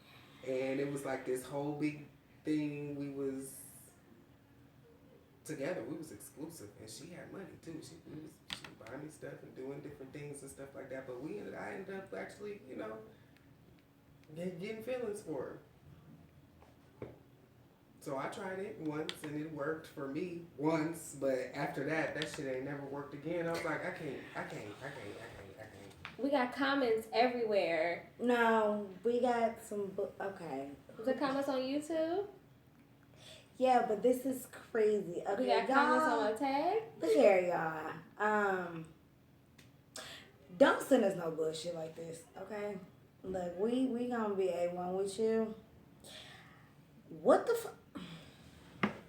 and it was like this whole big thing. We was together. We was exclusive, and she had money too. She would buy me stuff and doing different things and stuff like that. But I ended up actually, getting feelings for her. So I tried it once and it worked for me once, but after that shit ain't never worked again. I was like, I can't. We got comments everywhere. No, we got some. Okay. Was there comments on YouTube? Yeah, but this is crazy. Okay, We got comments on our tag. Look here, y'all. Don't send us no bullshit like this, okay? Look, we gonna be A1 with you. What the fuck?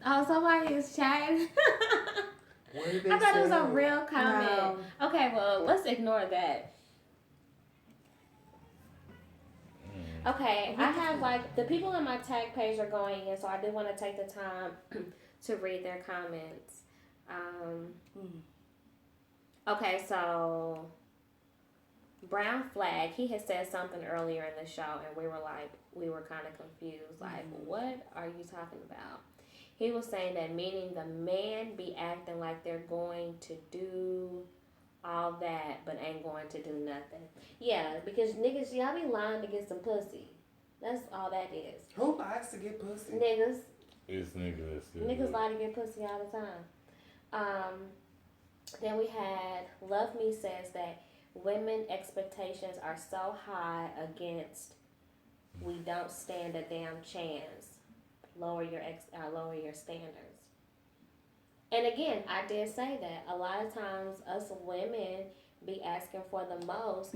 Oh, somebody is chatting. What did they I thought it was a say? real comment. No. Okay, well, let's ignore that. Okay, I have like the people on my tag page are going in, so I did want to take the time to read their comments. Okay, so Brown Flag, he had said something earlier in the show, and we were kind of confused. Like, what are you talking about? He was saying that meaning the man be acting like they're going to do all that, but ain't going to do nothing. Yeah, because niggas, y'all be lying to get some pussy. That's all that is. Who lies to get pussy? Niggas. It's niggas. Niggas lie to get pussy all the time. Then we had Love Me says that women expectations are so high against we don't stand a damn chance. Lower your standards. And again, I did say that a lot of times us women be asking for the most.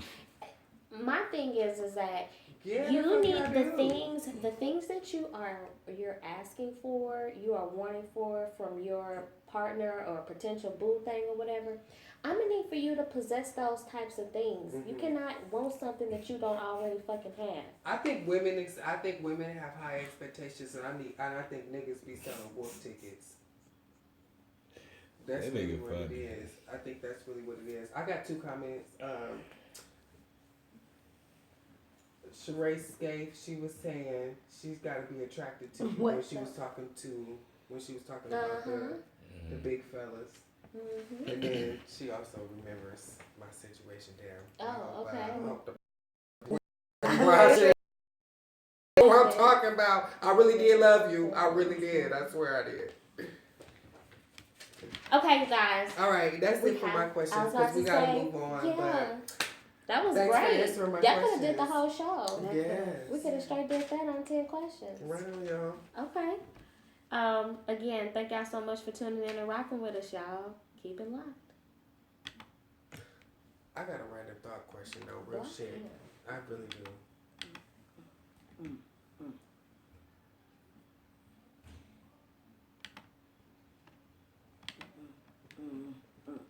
My thing is that you need the things that you're asking for, you are wanting from your partner or potential boo thing or whatever. I'm gonna need for you to possess those types of things. Mm-hmm. You cannot want something that you don't already fucking have. I think women have high expectations, and I think niggas be selling wolf tickets. That's really what it is. I think that's really what it is. I got 2 comments. Sheree Scaife, she was saying she's got to be attracted to you when she was talking about the big fellas. Mm-hmm. And then she also remembers my situation down. Oh, okay. What I'm talking about. I really did love you. I really did. I swear I did. Okay, you guys. All right, that's it for my questions because we got to move on. Yeah. But that was thanks great. for answering my That questions. could have did the whole show. Yes. We could have straight did that on 10 questions. Right on, y'all. Okay. Again, thank y'all so much for tuning in and rocking with us, y'all. Keep it locked. I got a random thought question though, real shit. I really do.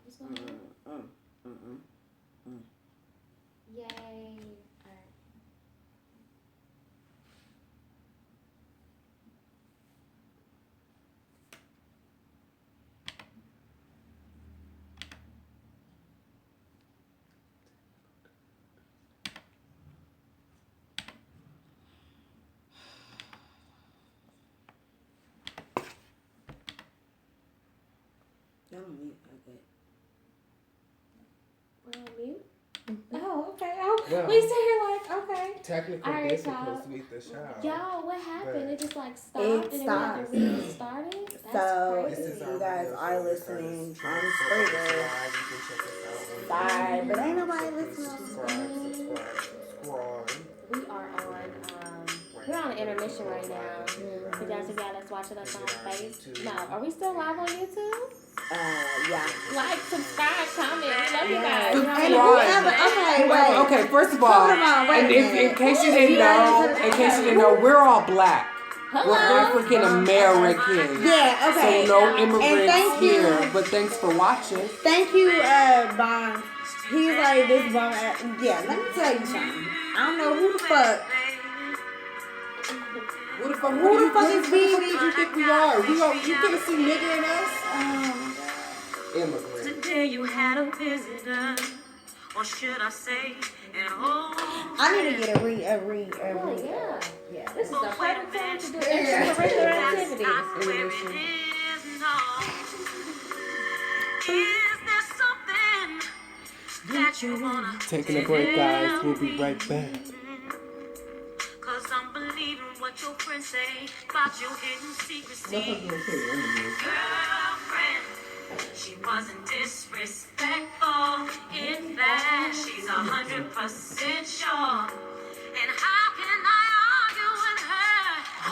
What's going on? Yay. You're on mute. Okay. We're on mute? Mm-hmm. Oh, okay. Well, we sit here like, okay. Technically, all right, this is supposed to be the show. Y'all, what happened? It just like stopped It and then we had to restart it? That's so, crazy. if you guys are listening on Spreaker, sorry, but ain't nobody listening. Subscribe. We are on, we're on an intermission right now. For y'all that's watching us on Face. No, are we still live on YouTube? Yeah. Like, subscribe, comment. We love you Yeah. guys. And whoever, okay, Okay, first of all, and in case you didn't know, we're all black. Hello. We're African American. Yeah, okay. So no immigrants thank you. here, but thanks for watching. Thank you, Bond. He's like this Bond. Yeah, let me tell you something. I don't know who the fuck. Who the fuck is BB? You think we are. You couldn't see nigga in us? Oh, Immigrant. Today you had a visitor, or should I say, an old I need to get Oh, yeah. yeah. This is the perfect time to do Yeah. extracurricular That's activities. not where it is, no. Is there something that you wanna Taking a break, guys. We'll be right back. Cause I'm believing what your friends say about your hidden secrecy. Girlfriend, she wasn't disrespectful. In fact, she's 100% sure. And how can I argue with her?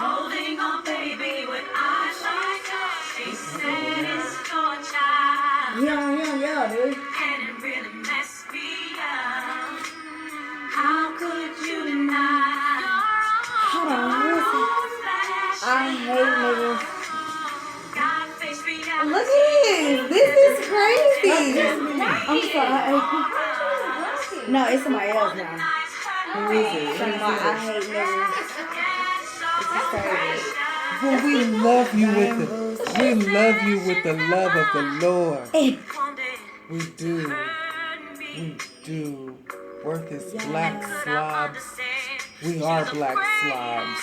Holding on, baby, with eyes like yours. She said it's your child. Yeah, dude. And it really messed me up. How could you deny? Hold on, listen. I hate niggas. Look at this. This is crazy. I'm sorry. No, it's somebody else now. Who is it? I hate niggas. This is crazy. Well, we love you with the love of the Lord. We do. We do. Worth is black slobs. We are black slobs.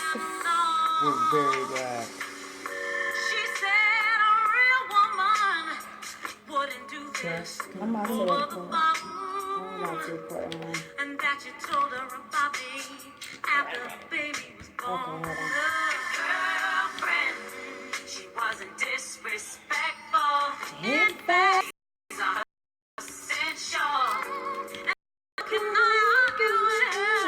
We're very black. She said a real woman wouldn't do this. I'm not so cool. I'm not too cool. And that you told her about me after the baby was born. Okay, hold on. Girlfriend, she wasn't disrespectful. In fact, She's 100% sure. And can I argue with her?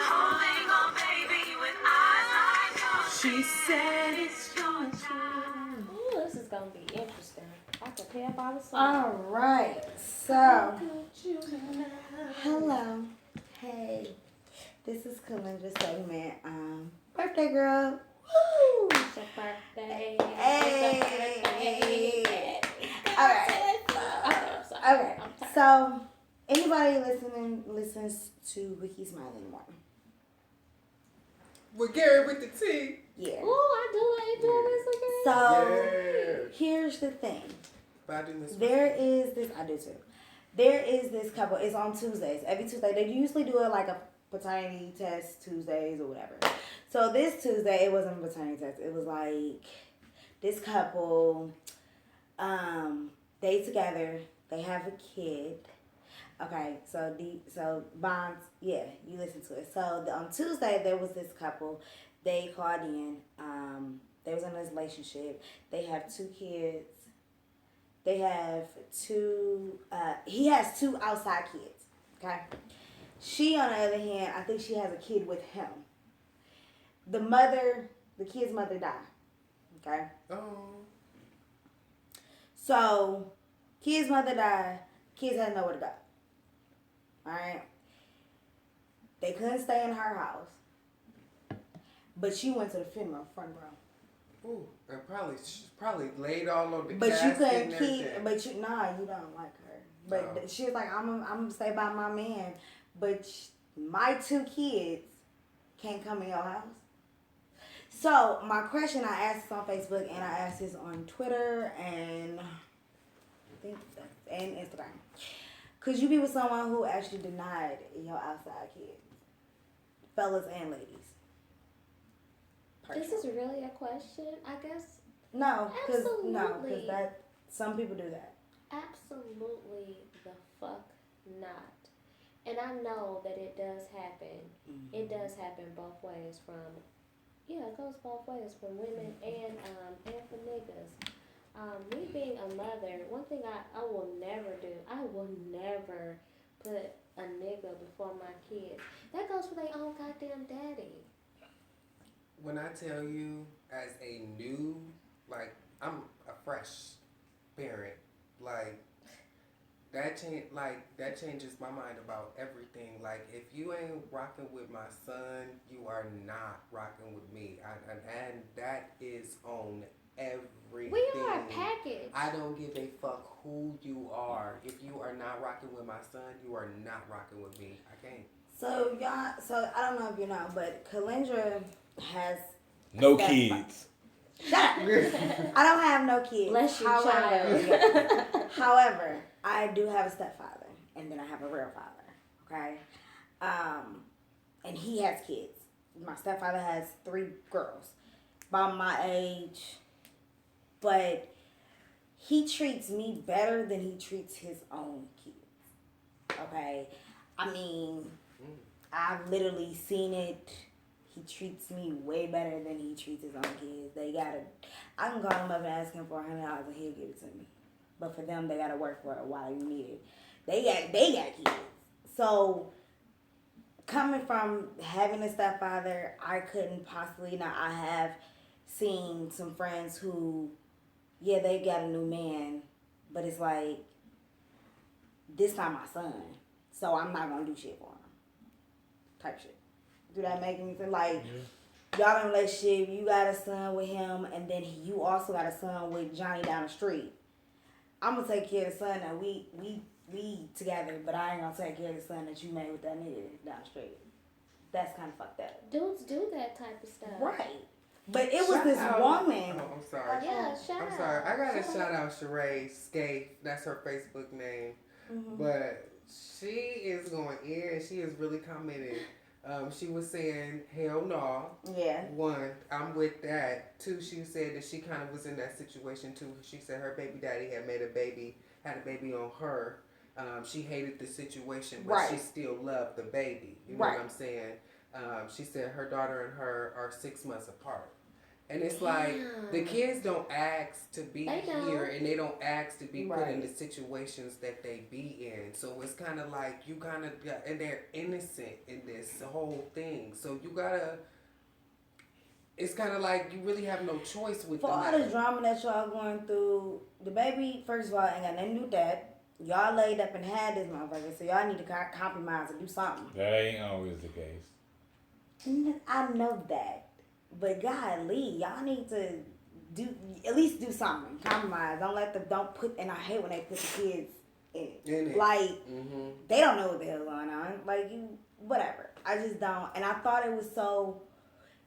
Holding on, baby, with eyes like yours. She said it's your child. Ooh, this is gonna be interesting. I can tell by the song. all right. So, hello. Hey. This is Kalinda's segment. Birthday girl. Woo! It's your birthday. Hey. It's your birthday. All right. Okay, I'm sorry. Okay. I'm tired. So, anybody listens to Ricky Smiley in the morning? With Gary with the T. Yeah. Ooh, I do this again. So, Yeah. here's the thing. But I do miss There is this, I do too. There is this couple, it's on Tuesdays. Every Tuesday, they usually do it like a paternity test Tuesdays or whatever. So this Tuesday, it wasn't a paternity test. It was like this couple, they together, they have a kid. Okay, so Bonds, yeah, you listen to it. So on Tuesday, there was this couple, they called in, they was in a relationship. They have 2 kids. They have 2, he has 2 outside kids, okay? She, on the other hand, I think she has a kid with him. The kid's mother died, okay? Oh. So, kid's mother died, kids had nowhere to go, alright? They couldn't stay in her house, but she went to the funeral front row. Ooh, and she's probably laid all on the But you casket couldn't and keep. everything. But you don't like her. But Oh. she was like, I'm gonna stay by my man. But my 2 kids can't come in your house. So my question, I asked this on Facebook and I asked this on Twitter and and Instagram. Could you be with someone who actually denied your outside kids, fellas and ladies? This is really a question, I guess. No, because Absolutely. that some people do that. Absolutely the fuck not. And I know that it does happen. Mm-hmm. It does happen both ways it goes both ways from women and for niggas. Me being a mother, one thing I will never do, I will never put a nigga before my kids. That goes for their own goddamn daddy. When I tell you, as a new, like, I'm a fresh parent, like, that changes my mind about everything. Like, if you ain't rocking with my son, you are not rocking with me. And that is on everything. We are a package. I don't give a fuck who you are. If you are not rocking with my son, you are not rocking with me. I can't. So I don't know if you know, but Kalindra has No step- kids. Shut up. I don't have no kids. Bless you, However, I do have a stepfather, and then I have a real father. Okay, and he has kids. My stepfather has 3 girls, about my age, but he treats me better than he treats his own kids. Okay, I mean, I've literally seen it. He treats me way better than he treats his own kids. I can call him up and ask him for $100 and he'll give it to me. But for them, they gotta work for it while you need it. They got kids. So coming from having a stepfather, I couldn't possibly. Now I have seen some friends who, yeah, they got a new man, but it's like, this not my son, so I'm not gonna do shit for him. Type shit. Do that make any sense? Like, y'all in a relationship, you got a son with him, and then you also got a son with Johnny down the street. I'm gonna take care of the son that we together, but I ain't gonna take care of the son that you made with that nigga down the street. That's kind of fucked up. Dudes do that type of stuff. Right. But it was this woman. Oh, I'm sorry. Yeah, shout out. I'm sorry. I gotta shout out Sheree Scaife. That's her Facebook name. Mm-hmm. But she is going in and she is really commenting. She was saying, hell no. Yeah. 1, I'm with that. 2, she said that she kind of was in that situation too. She said her baby daddy had a baby on her. She hated the situation, but she still loved the baby. You know what I'm saying? She said her daughter and her are 6 months apart. And it's like, the kids don't ask to be here, and they don't ask to be put in the situations that they be in. So it's kind of like, you kind of, and they're innocent in this whole thing. So you gotta, it's kind of like you really have no choice with For all the drama that y'all going through, the baby, first of all, ain't got nothing to do with that. Y'all laid up and had this motherfucker, so y'all need to compromise and do something. That ain't always the case. I know that. But golly, y'all need to at least do something. Compromise. Don't put, and I hate when they put the kids in it. Like, they don't know what the hell's going on. Like, whatever. I just don't. And I thought it was so,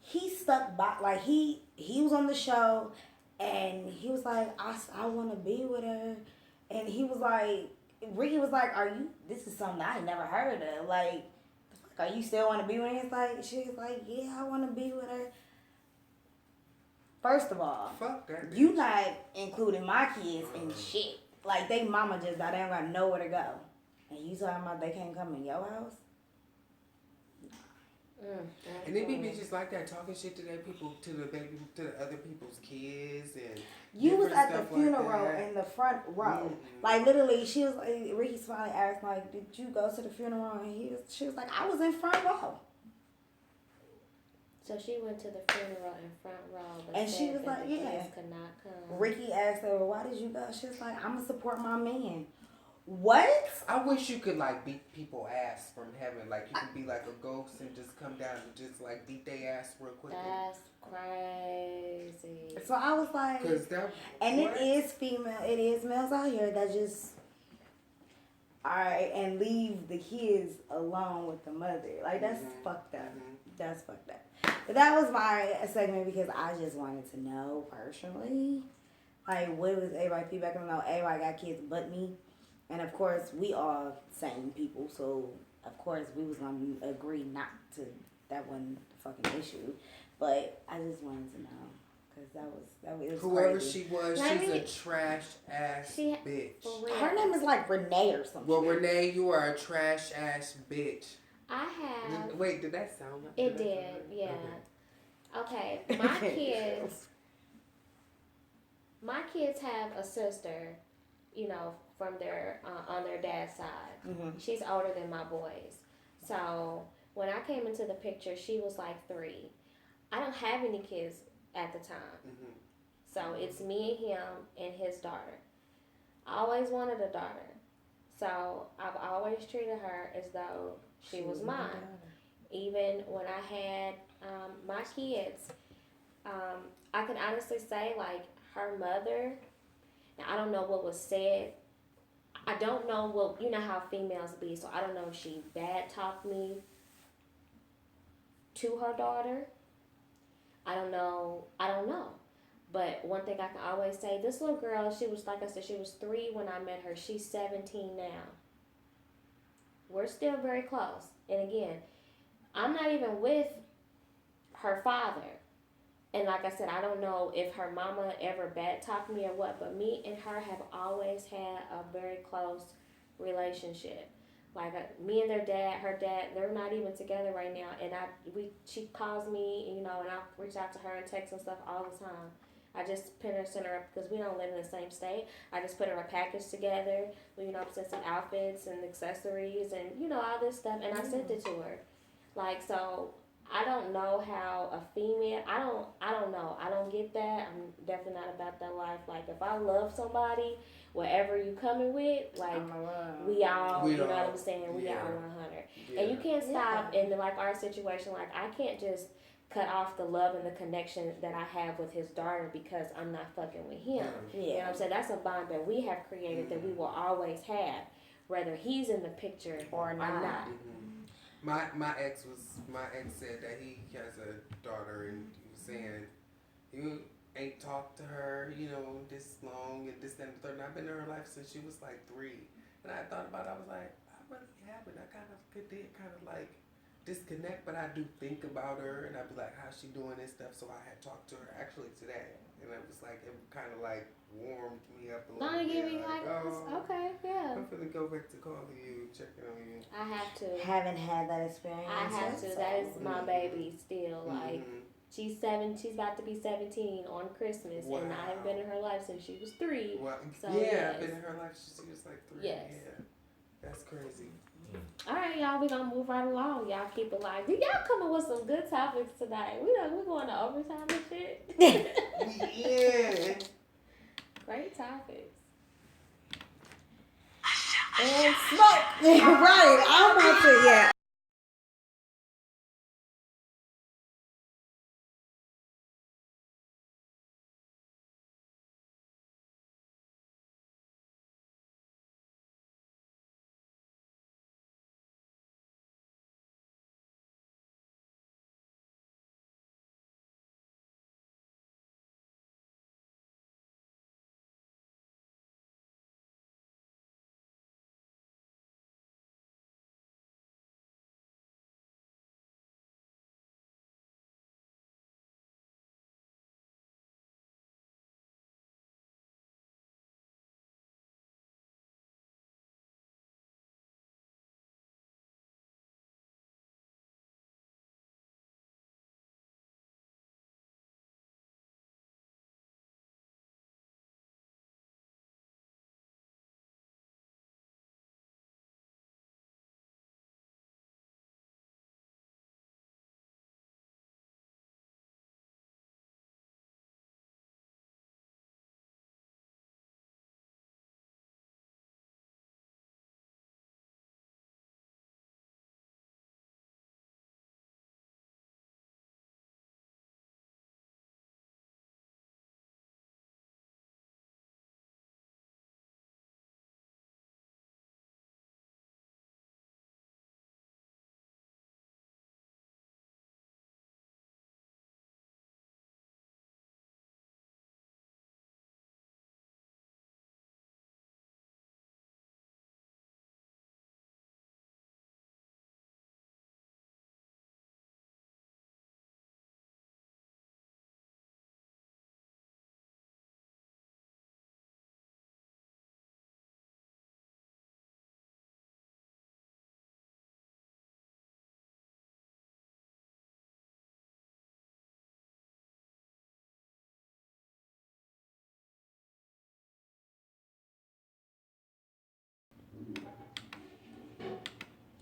he stuck by, like, he was on the show, and he was like, I want to be with her. And he was like, Ricky was like, this is something I ain't never heard of. Like, are you still want to be with her? It's like, she was like, yeah, I want to be with her. First of all, fuck that. You not including my kids in shit. Like, they mama just died. They don't got nowhere to go. And you talking about they can't come in your house? And they be bitches like that talking shit to their people, to the other people's kids, and you was at the funeral in the front row. Like, literally, she was like, Ricky finally asked, like, did you go to the funeral? And she was like, I was in front row. So she went to the funeral in front row, but and she was like, the yeah. kids could not come. Ricky asked her, well, why did you go? She was like, I'm gonna support my man. What? I wish you could like beat people ass from heaven. Like you could be like a ghost and just come down and just like beat their ass real quick. That's crazy. So I was like, it is female. It is males out here that just, all right, and leave the kids alone with the mother. Like that's fucked up. That's fucked up. But that was my segment because I just wanted to know personally, like what was everybody feedback? I don't know. Everybody got kids but me. And of course, we all same people, so of course we was gonna agree not to. That wasn't the fucking issue, but I just wanted to know because that was whoever crazy. she was, she's a trash ass bitch. Her name is like Renee or something. Well, Renee, you are a trash ass bitch. I have. Wait, did that sound? It did, yeah. Okay, my kids have a sister, you know, from their on their dad's side. Mm-hmm. She's older than my boys. So when I came into the picture, she was like 3. I don't have any kids at the time. Mm-hmm. So it's me and him and his daughter. I always wanted a daughter. So I've always treated her as though she was mine. Even when I had my kids, I can honestly say, like, her mother, now I don't know what was said. I don't know what, you know how females be, so I don't know if she bad talked me to her daughter. I don't know. But one thing I can always say, this little girl, she was, like I said, she was 3 when I met her. She's 17 now. We're still very close. And again, I'm not even with her father. And like I said, I don't know if her mama ever bad talked me or what, but me and her have always had a very close relationship. Like me and her dad, they're not even together right now. And she calls me, and I reach out to her and text and stuff all the time. I just sent her up because we don't live in the same state. I just put her a package together. Sent some outfits and accessories and all this stuff, and I sent it to her. Like, so I don't know how a female. I don't know. I don't get that. I'm definitely not about that life. Like, if I love somebody, whatever you coming with, like we all, you know what I'm saying? We all 100, and you can't stop in like our situation. Like, I can't just cut off the love and the connection that I have with his daughter because I'm not fucking with him. You know what I'm saying? That's a bond that we have created that we will always have, whether he's in the picture or not. My ex said that he has a daughter, and he was saying you ain't talked to her, this long and this, that, and the third. And I've been in her life since she was like 3, and I thought about it. I was like, I really haven't. I did kind of like disconnect, but I do think about her, and I'd be like, how's she doing and stuff. So I had talked to her actually today, and it was like, it kind of like warmed me up a little bit. Okay, yeah. I'm gonna go back to calling you, checking on you. I have to. Haven't had that experience. I have to. That is my baby still. Like, she's about to be 17 on Christmas, and I haven't been in her life since she was 3. Well, so, I've been in her life since she was like 3. Yes. Yeah, that's crazy. All right, y'all, we gonna move right along. Y'all keep it live. Y'all coming with some good topics tonight. We're going to overtime and shit. Yeah. Great topics. And smoke. Right. I'm about to, yeah.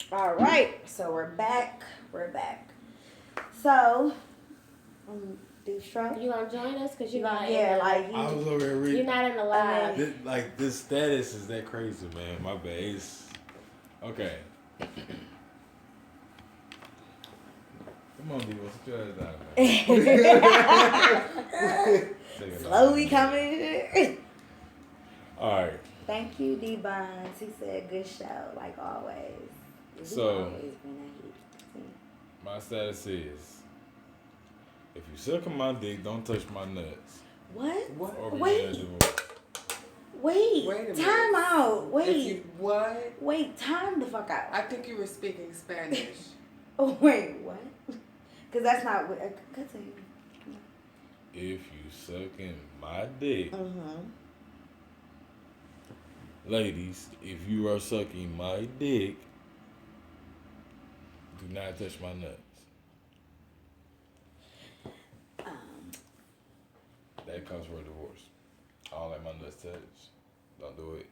All right. So we're back. So, do stroke. You gonna join us? Cause you're not. I was over here reading. You're not in the live. This status is that crazy, man. My bad. Okay. Come on, D. What's your ass out, Slowly coming. All right. Thank you, D. Bonds. He said, good show, like always. So, my status is, if you suck on my dick, don't touch my nuts. What? What? Or Wait. being a divorce. Wait. Wait a minute. Time out. If Wait. you, what? Wait. Time the fuck out. I think you were speaking Spanish. Oh wait. What? Because that's not what. Continue. If you sucking my dick, Mm-hmm. ladies, if you are sucking my dick, do not touch my nuts. That comes for a divorce. I don't like my nuts touched. Don't do it.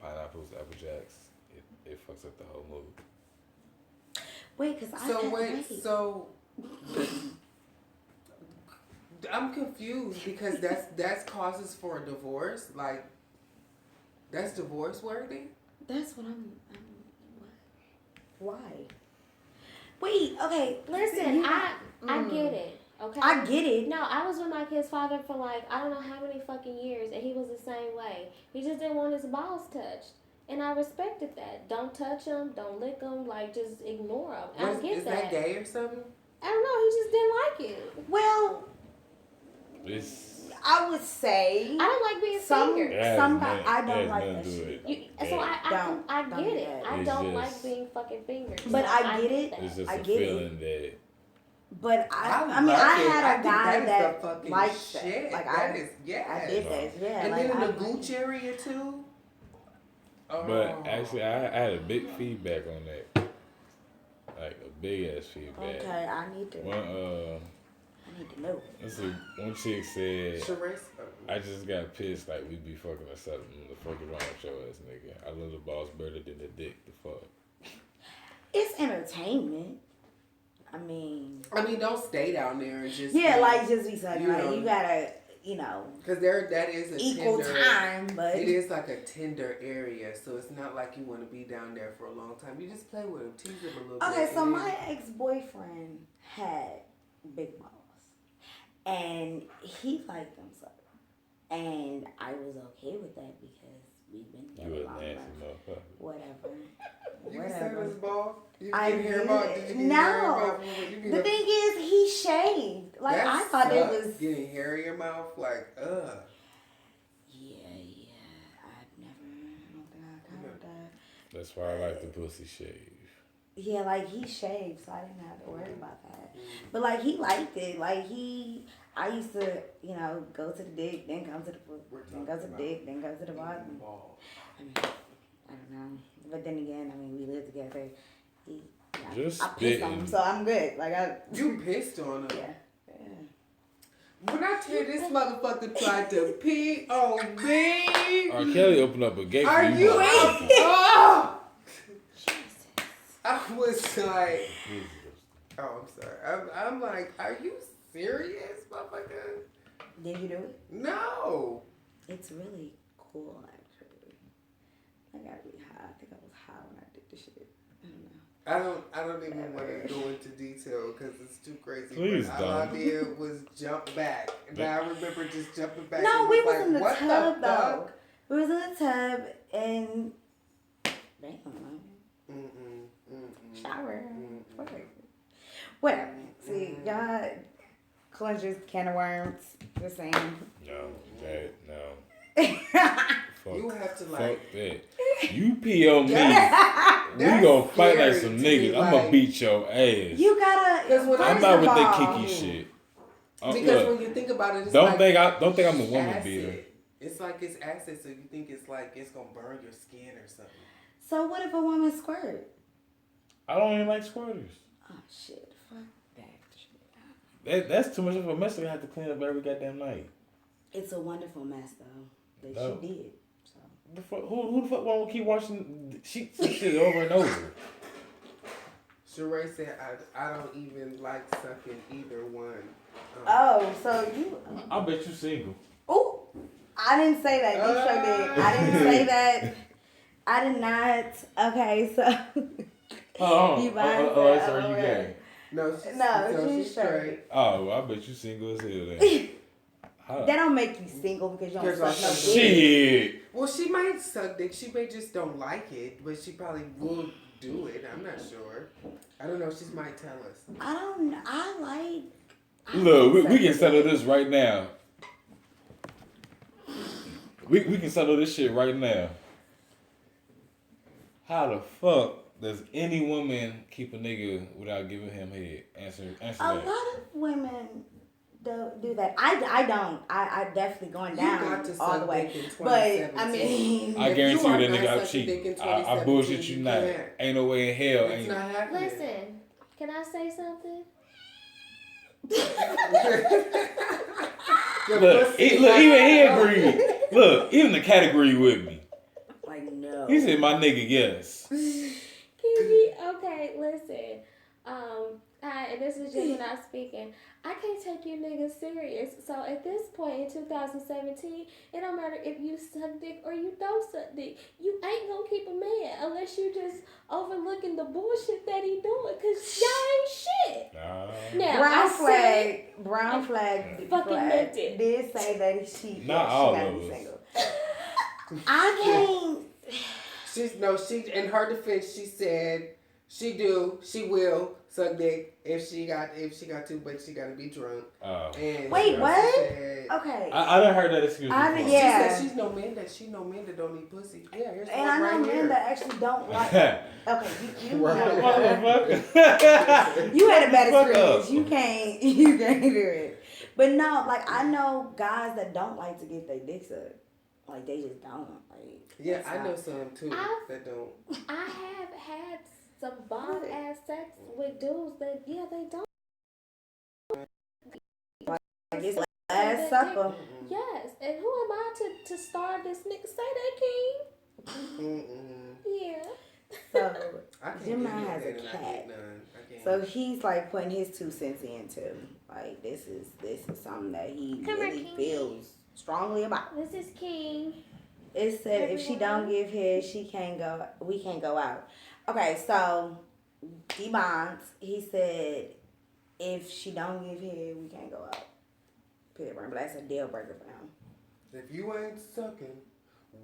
Pineapples, Apple Jacks. It fucks up the whole mood. Wait, because So I'm confused because that's causes for a divorce. Like, that's divorce worthy. That's what I'm what? Why? Wait. Okay. Listen, I get it. Okay. I get it. No, I was with my kid's father for like I don't know how many fucking years, and he was the same way. He just didn't want his balls touched, and I respected that. Don't touch them. Don't lick them. Like just ignore them. I get Is that gay or something? I don't know. He just didn't like it. Well, I would say I don't like being fingered. I don't like that shit. So I Don't get do it. that. I It's don't just- like being fucking fingered. But So I get it. that. It's just I a get it. feeling that But I mean, love I it. had I a think guy that that is the fucking liked shit. that. Like That is, yes. I did that. Yeah. And like, then in I the like gooch area too. Oh. But actually, I had a big feedback on that. Like a big ass feedback. Okay, I need to know. One chick said, Charisse. I just got pissed like we be fucking or something. The fuck is wrong with your ass nigga? I love the balls better than the dick. The fuck. It's entertainment. I mean, don't stay down there and just just be sucking. you Like know. you gotta, because that is a equal tender, time, but it is like a tender area, so it's not like you want to be down there for a long time. You just play with them, tease them a little bit. okay. So and my ex-boyfriend had big balls, and he liked them so, and I was okay with that because we've been You together a long nasty enough. motherfucker. Whatever. you can say this ball. You I can hear did. about. Did you get No. hair about? You The thing is, he shaved. Like that I thought it sucks, was. getting hair in your mouth. Like, ugh. Yeah. I don't think I covered that. That's why I like the pussy shave. Yeah, like he shaved, so I didn't have to worry about that. But like he liked it. Like I used to, go to the dick, then come to the foot, then go to the dick, then go to the bottom. I mean, I don't know. But then again, we live together. Just I pissed on him, so I'm good. Like You pissed on him. yeah. When I tell you this motherfucker tried to pee on me. R. Kelly opened up a gate for Are you. you? motherfuckers. Oh! I was like, oh, I'm sorry. I'm like, are you serious, motherfucker? Did you do it? No. It's really cool, actually. I gotta be high. I think I was high when I did the shit. I don't know. I don't even want to go into detail because it's too crazy. Please but all I don't. did was jump back. And I remember just jumping back. No, and we was was like, in the what tub the though. fuck? We was in the tub and shower. Whatever. See, y'all cleanses, can of worms. Just saying. No. Fuck, You have to fuck like. that. You pee on me. We That's gonna fight like scary some to me, niggas. I'm gonna like- beat your ass. You gotta. Because when I'm first not of with that all, kicky shit. Because Look, when you think about it, it's don't like think I'm a woman acid. beater. It's like it's acid, so you think it's like it's gonna burn your skin or something. So what if a woman squirt? I don't even like squirters. Oh shit! Fuck that shit. That's too much of a mess. I have to clean up every goddamn night. It's a wonderful mess though that No. she did. So. The fuck, who the fuck want to keep washing sheets and shit over and over? Sheree said, I don't even like sucking either one. Oh, so you? I bet you single. Oh, I didn't say that. You sure did. I didn't say that. I did not. Okay, so. You mind so that? are you gay? No, She's straight. Oh, well, I bet you single as hell then. That don't make you single because you don't Because suck no like- dick. Shit. Well, she might suck dick. She may just don't like it, but she probably will do it. I'm not sure. I don't know. She might tell us. I don't know. I Look, we like can settle this right now. We can settle this shit right now. How the fuck does any woman keep a nigga without giving him head? Answer A that. lot of women do that. I don't. I definitely going down You got to all the suck way. dick in But I 2017. mean, I If guarantee you you are that not nigga out sucking dick in cheating. I bullshit 2017, you you not. can't. Ain't no way in hell. It's Ain't. not happening. Listen, can I say something? Look, even he agreed. Look, even the cat agreed with me. like no. He said, "My nigga, yes." Kiki, okay, listen. And this is Gemini speaking. I can't take you niggas serious. So at this point in 2017, it don't matter if you suck dick or you don't suck dick. You ain't gonna keep a man unless you just overlooking the bullshit that he doing. Cause y'all ain't shit. Now, Brown flag fucking flag meant it. did say that she Not she all gotta of be us. single. I can't. She in her defense, she said she will suck dick if she got to, but she gotta be drunk. And Wait, what? Said, Okay. I done heard that excuse before. She Yeah. said she know men that don't eat pussy. Yeah, here's And one I know right men here. that actually don't like. Okay, you Motherfucker. you had a bad Fuck experience. up. You can't do it. But no, like I know guys that don't like to get their dick sucked. Like they just don't. Like Yeah, I know some too that don't. I have had some bomb ass sex with dudes that they don't. Like it's last supper. Yes, and who am I to starve this nigga? Say that, King. Yeah. So I can't Gemini get has a none, and I cat. get none. I can't. So he's like putting his 2 cents in too. Like this is something that he Come really here, King. feels strongly about. This is King. It said if she don't give his, we can't go out. Okay, so D-Bonds, he said if she don't give his, we can't go out. Period. But that's a deal breaker for him. If you ain't sucking,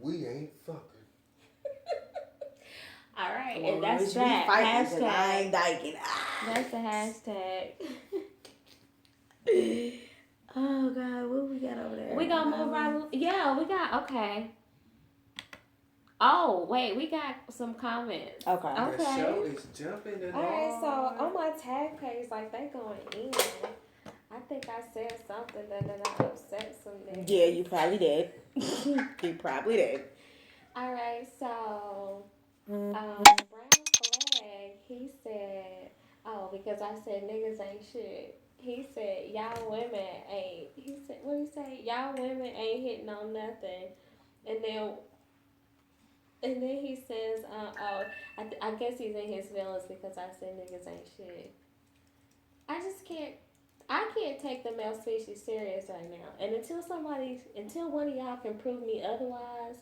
we ain't fucking. All right, Well, and that's bitch, we that. fighting 'cause I Hashtag. ain't dyking. That's the hashtag. Oh God, what we got over there? We gonna move right. Yeah, we got okay. Oh wait, we got some comments. Okay. The show is jumping and All right, so on my tag page, like they going in. I think I said something that I upset some niggas. Yeah, you probably did. You probably did. All right, so Brown Flag, he said, oh, because I said niggas ain't shit. He said y'all women ain't. He said what he say? Y'all women ain't hitting on nothing, and then he says, I guess he's in his feelings because I said niggas ain't shit. I can't take the male species serious right now. And until one of y'all can prove me otherwise,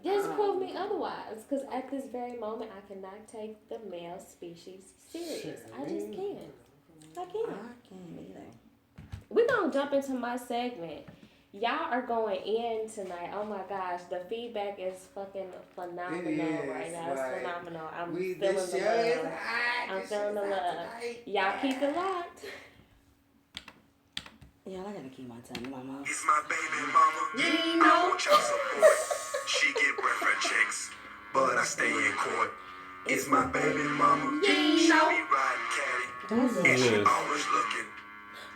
just prove me otherwise. Because at this very moment, I cannot take the male species serious. I just can't. I can't. I can't either. We're going to jump into my segment. Y'all are going in tonight. Oh my gosh, the feedback is fucking phenomenal right now. It's phenomenal. I'm feeling the love. I'm feeling the love. Y'all keep it locked. Yeah, I gotta keep my tongue in my mouth. It's my baby mama. You know child support. She get welfare checks, but I stay in court. It's my baby mama. She be riding caddy, and she always looking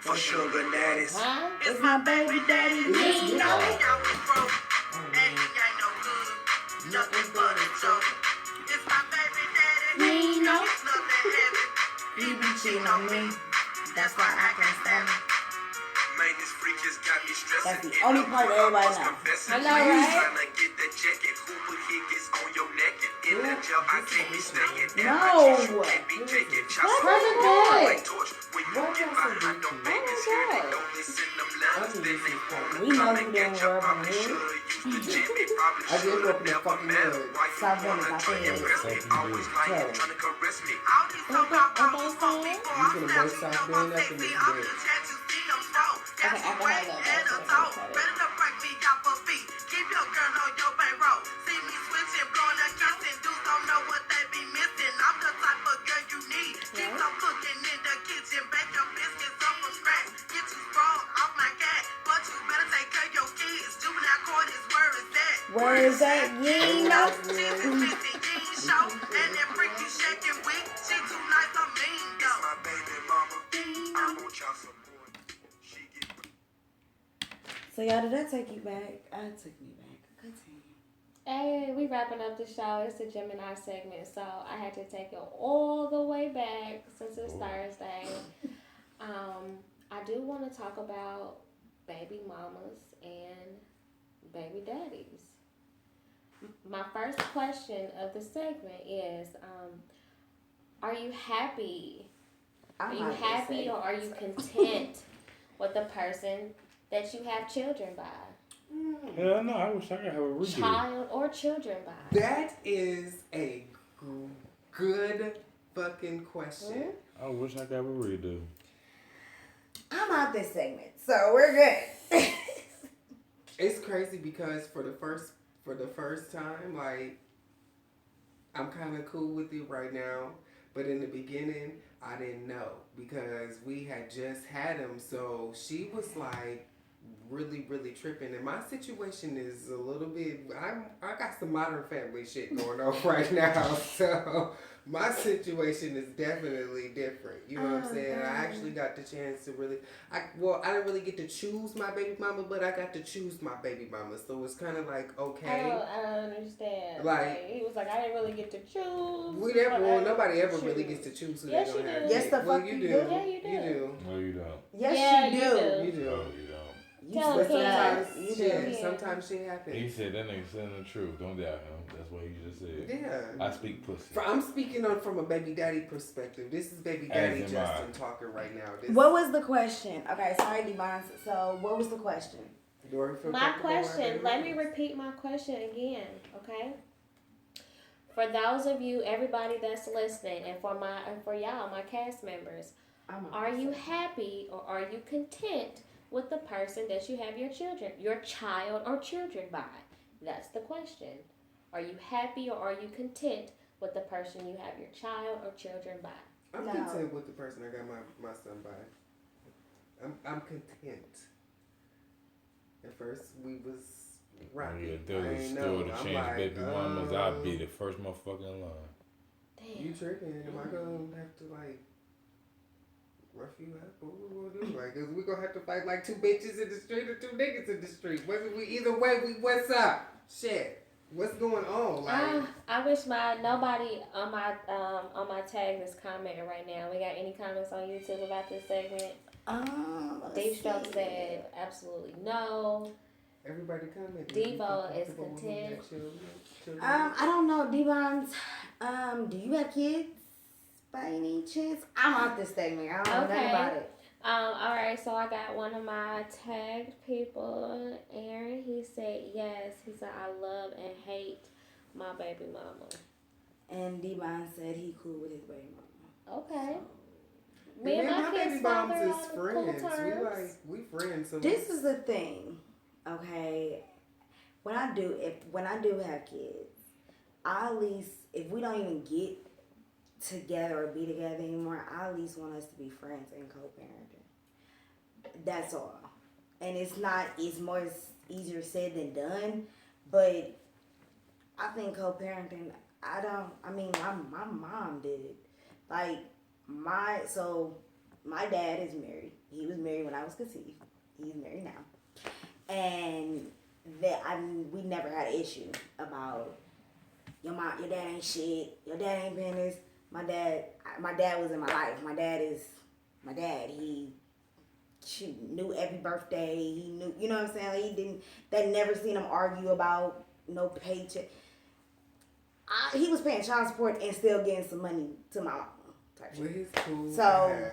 for sugar daddies. Huh? It's my baby daddy. You know y'all was broke, and he ain't no good. Nothing but a joke. It's my baby daddy. You know it's nothing heavy. He be cheating on me. That's why I can't stand him. Man, this freak just got me stressing. That's the only part that everybody knows. I know, right? Trying to get that jacket, Hooper Higgins on your neck, and in that jail I can't be staying. No. Can't be taking shots. Perfect boy. Like torch, when you get behind them babies here, they don't listen them letters, then they wanna We come know and who get doing you. rub on Probably the shoulda hood. used to Jimmy, probably I did shoulda go from the never fucking met hood. him. Why you Stop wanna running, try stop and impress me? Always lying, Tell. trying to caress me. All these so-called problems supposed to be for You can work stop doing nothing this I'm bitch. just had to see them strong. Okay, I can have that. That's okay. Ready to break me off her feet. Keep your girl on your payroll. See me switching, blowing and kissing. Dudes don't know what they be missing. I'm the type of girl you need. Keep some cooking in the kitchen. Bake your biscuits up from scratch. Get you strong off my cat. But you better take care of your kids. Juvenile court is where Where is that? You ain't know. So y'all, did that take you back? It took me back. Continue. Hey, we wrapping up the show. It's the Gemini segment, so I had to take it all the way back since it's Thursday. I do want to talk about baby mamas and baby daddies. My first question of the segment is, are you happy? Are you happy or are you content with the person that you have children by? Hell no, I wish I could have a redo. Child or children by? That is a good fucking question. I wish I could have a redo. I'm out this segment, so we're good. It's crazy because for the first time, like, I'm kind of cool with it right now, but in the beginning, I didn't know because we had just had him, so she was like really, really tripping, and my situation is a little bit. I got some Modern Family shit going on right now, so my situation is definitely different. You know what I'm saying? I actually got the chance to really. I didn't really get to choose my baby mama, but I got to choose my baby mama, so it's kind of like okay. I don't understand. Like, he was like, I didn't really get to choose. Nobody ever really gets to choose who Yes, they're gonna you have. do. Yes, the Well, fuck you you do. do. Yeah, you do. You do. No, you don't. Yes, Yeah, you you do. do. You do. No, you don't. Tell But him, sometimes Ken. you Shit, do. sometimes shit happens. He said that nigga saying the truth. Don't doubt him. That's what he just said. Yeah. I speak pussy. I'm speaking from a baby daddy perspective. This is baby daddy As am Justin I. talking right now. What was the question? Okay, sorry, Devon. So, what was the question? My question, let me repeat my question again, okay? For those of you, everybody that's listening, and for y'all, my cast members, are you happy or are you content with the person that you have your child or children by? That's the question. Are you happy or are you content with the person you have your child or children by? I'm content with the person I got my son by. I'm content. At first, we was rocking. Yeah, there was still to change baby mamas. I'd be the first motherfucker in line. Damn. You tripping? Am I gonna have to like rough you up? What we gonna do? Like, cause we gonna have to fight like two bitches in the street or two niggas in the street. Either way, what's up? Shit, what's going on? Like, I wish nobody on my tag is commenting right now. We got any comments on YouTube about this segment? Deep Stroke said absolutely no. everybody comment. Devo is content. I don't know, Devon's. Do you have kids by any chance? I'm out this segment. I don't know nothing about it. All right, so I got one of my tagged people, Aaron. He said yes. He said I love and hate my baby mama. And Devon said he cool with his baby mama. Okay. So. Me and my baby kids' moms father is on friends. cool terms. We friends. So This is the thing, okay? When I do have kids, I at least, if we don't even get together or be together anymore, I at least want us to be friends and co-parenting. That's all. And it's easier said than done, but I think co-parenting, my mom did it. Like, my dad is married. He was married when I was conceived. He's married now. And we never had an issue about your dad ain't shit, your dad ain't paying this. My dad was in my life. My dad is my dad. He knew every birthday. He knew, you know what I'm saying? Like, they never seen him argue about no paycheck. He was paying child support and still getting some money to my mom. Well, he's cool. So,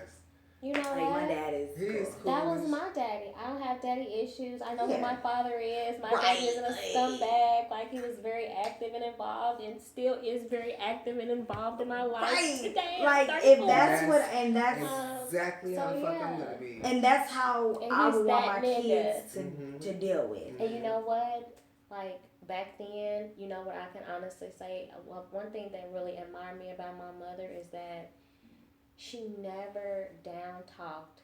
you know what? My dad is cool. That was my daddy. I don't have daddy issues. I know who my father is. My Right. daddy isn't a scumbag. Like, he was very active and involved and still is very active and involved in my life today. Like, if that's exactly how the fuck I'm gonna be. And that's how I would want my kids to deal with. And you know what? Like, back then, you know what I can honestly say? Well, one thing that really admired me about my mother is that she never down talked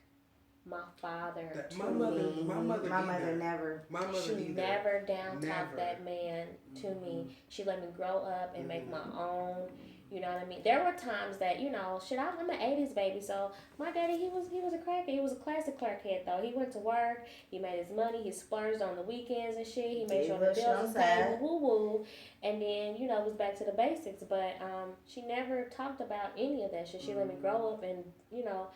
my father to My me. mother never. My mother She either. never down Never. talked that man to me. She let me grow up and make my own. You know what I mean? There were times that, you know, shit, I'm an 80s baby, so my daddy, he was a crackhead. He was a classic crackhead, though. He went to work, he made his money, he splurged on the weekends and shit, he made sure the bills was paid, woo-woo, and then, you know, it was back to the basics, but she never talked about any of that shit. She let me grow up and, you know,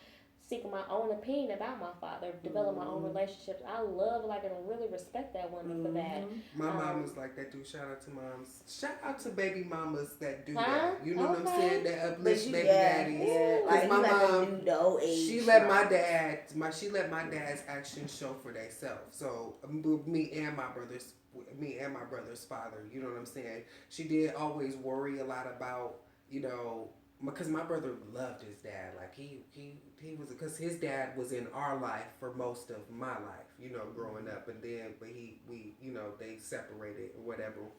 seek my own opinion about my father, develop my own relationships. I love, like, and really respect that woman for that. My mom was like that, dude. Shout out to moms. Shout out to baby mamas that do that. You know what I'm saying? That uplift baby daddies. Yeah. Like my mom, do the old age she let my dad's actions show for themselves. So me and my brother's father. You know what I'm saying? She did always worry a lot about, you know, because my brother loved his dad. Like he was, because his dad was in our life for most of my life, you know, growing up, and then we you know, they separated or whatever.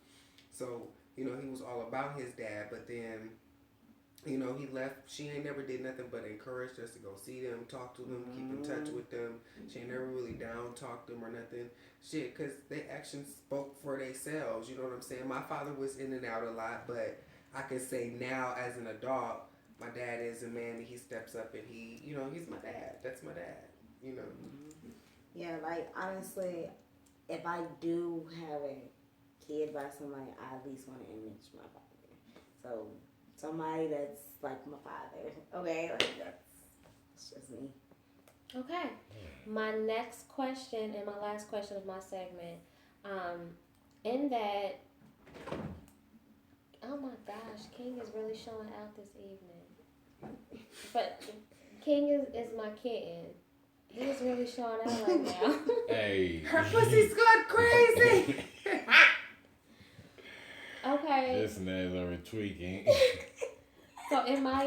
So, you know, he was all about his dad, but then, you know, he left. She ain't never did nothing but encouraged us to go see them, talk to them, keep in touch with them. She ain't never really down talked them or nothing. Shit, because their actions spoke for themselves. You know what I'm saying? My father was in and out a lot, but I can say now as an adult, my dad is a man and he steps up and he, you know, he's my dad. That's my dad, you know. Yeah, like, honestly, if I do have a kid by somebody, I at least want to image my father. So, somebody that's like my father, okay? Like, that's just me. Okay. My next question and my last question of my segment, in that, oh my gosh, King is really showing out this evening. But King is my kitten. He's really showing out right now. Hey. Her pussy's gone crazy. Okay. This nigga's over tweaking. So in my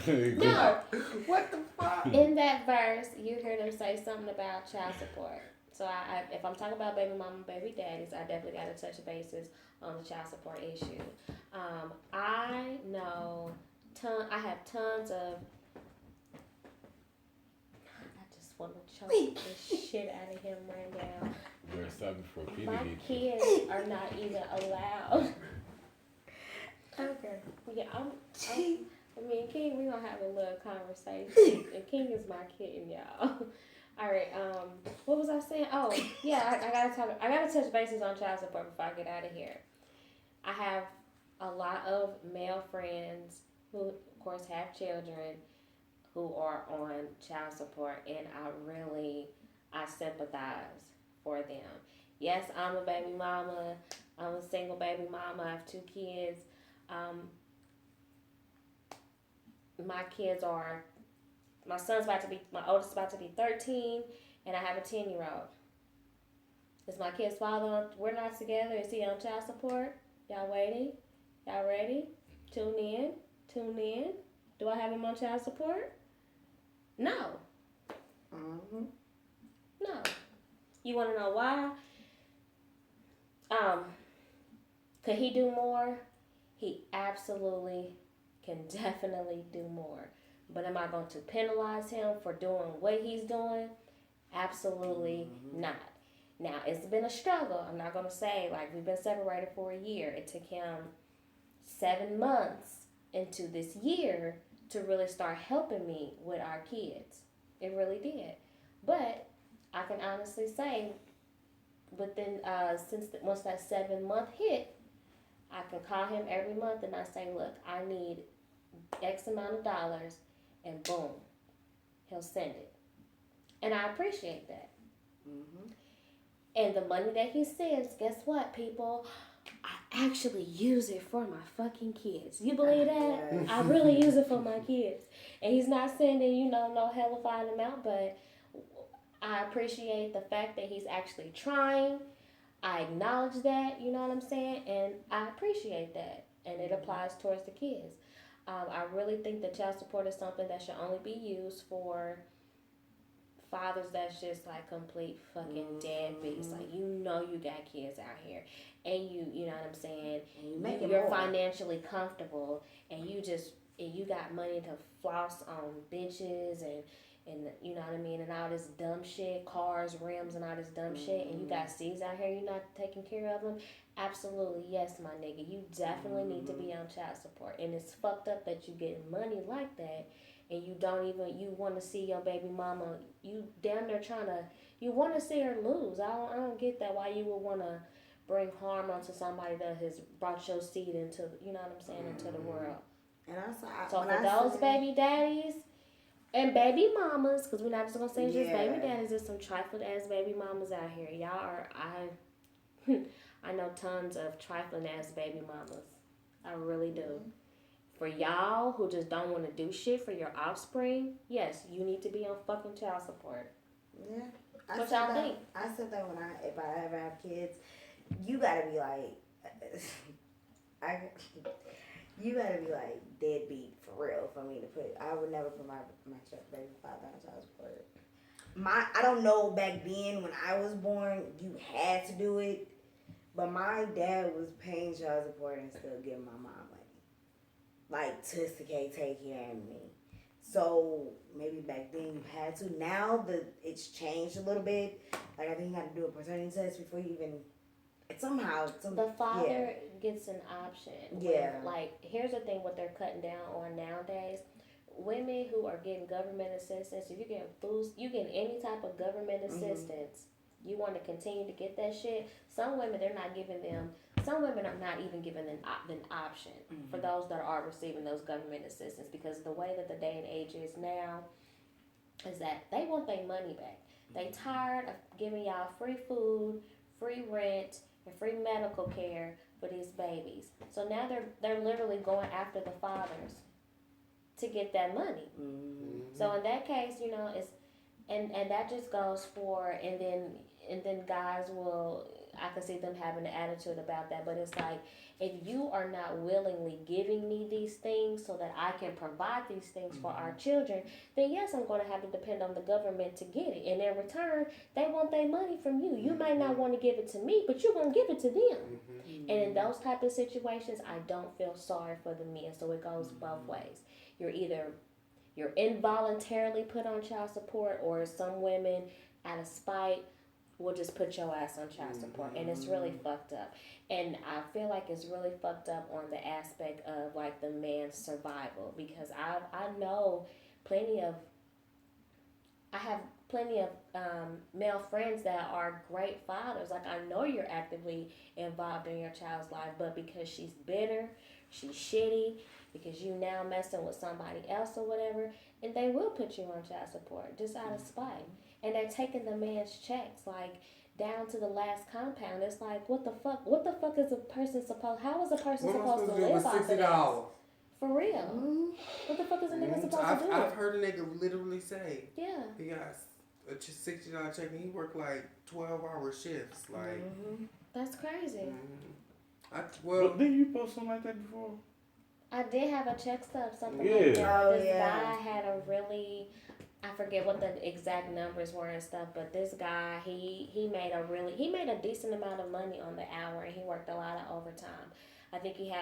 No. What the fuck? in that verse, you hear them say something about child support. So I if I'm talking about baby mama, baby daddies, I definitely got to touch bases on the child support issue. I know I have tons of. I just want to choke the shit out of him right now. We're stopping for Peter. My kids are not even allowed. Okay. Yeah, me and King, we gonna have a little conversation. And King is my kitten, y'all. All right. What was I saying? Oh, yeah. I gotta touch bases on child support before I get out of here. I have a lot of male friends who, of course, have children who are on child support, and I sympathize for them. Yes, I'm a baby mama. I'm a single baby mama. I have 2 kids. My oldest about to be 13, and I have a 10-year-old. Is my kid's father we're not together? Is he on child support? Y'all waiting? Y'all ready? Tune in. Do I have him on child support? No. No. You want to know why? Could he do more? He absolutely can definitely do more. But am I going to penalize him for doing what he's doing? Absolutely not. Now, it's been a struggle. I'm not going to say, like, we've been separated for a year. It took him 7 months into this year to really start helping me with our kids. It really did. But I can honestly say, within once that 7-month hit, I can call him every month and I say, look, I need X amount of dollars, and boom, he'll send it. And I appreciate that. And the money that he sends, guess what, people? I actually use it for my fucking kids. You believe that? I really use it for my kids. And he's not sending, no hellified amount, but I appreciate the fact that he's actually trying. I acknowledge that, you know what I'm saying? And I appreciate that. And it applies towards the kids. I really think that child support is something that should only be used for fathers that's just like complete fucking deadbeats. Like, you got kids out here. And you know what I'm saying? You're financially comfortable. And you got money to floss on bitches and and you know what I mean, and all this dumb shit, cars, rims, and all this dumb shit, and you got C's out here, you're not taking care of them. Absolutely, yes, my nigga, you definitely need to be on child support, and it's fucked up that you getting money like that, and you don't even you want to see your baby mama, you damn near trying to, you want to see her lose. I don't get that. Why you would want to bring harm onto somebody that has brought your seed into, you know what I'm saying, into the world. And also, So for those baby daddies and baby mamas, because we're not just gonna say it's just Yeah. baby daddies, there's some trifling ass baby mamas out here. Y'all are I know tons of trifling ass baby mamas. I really do. For y'all who just don't want to do shit for your offspring, yes, you need to be on fucking child support. Yeah. What y'all think? I said that if I ever have kids, you gotta be like, you gotta be like deadbeat for real for me to put. I would never put my baby father on child support. I don't know back then when I was born, you had to do it, but my dad was paying child support and still giving my mom money, like to take care of me. So maybe back then you had to. Now it's changed a little bit. Like I think you got to do a paternity test before you even. The father gets an option. Yeah. Like here's the thing: what they're cutting down on nowadays. Women who are getting government assistance, if you're getting food, you get any type of government assistance. You want to continue to get that shit. Some women they're not giving them. Some women are not even giving an option for those that are receiving those government assistance, because the way that the day and age is now is that they want their money back. They tired of giving y'all free food, free rent, and free medical care for these babies. So now they're literally going after the fathers to get that money. So in that case, you know, it's and that just goes for and then guys will, I can see them having an attitude about that, but it's like, if you are not willingly giving me these things so that I can provide these things for our children, then yes, I'm going to have to depend on the government to get it. And in return, they want their money from you. You might not want to give it to me, but you're going to give it to them. And in those type of situations, I don't feel sorry for the men. So it goes both ways. You're involuntarily put on child support, or some women, out of spite, will just put your ass on child support, and it's really fucked up. And I feel like it's really fucked up on the aspect of like the man's survival, because I know I have plenty of male friends that are great fathers. Like I know you're actively involved in your child's life, but because she's bitter, she's shitty, because you now messing with somebody else or whatever, and they will put you on child support just out of spite. And they're taking the man's checks, like, down to the last compound. It's like, what the fuck? What the fuck is a person supposed? How is a person supposed to live off of this? For real. What the fuck is a nigga supposed to do? I've heard a nigga literally say, yeah, he got a $60 check and he worked like 12-hour shifts. Like, that's crazy. But didn't you post something like that before? I did have a check stub, something like that. Oh, this guy had a really, I forget what the exact numbers were and stuff, but this guy, he made a decent amount of money on the hour, and he worked a lot of overtime. I think he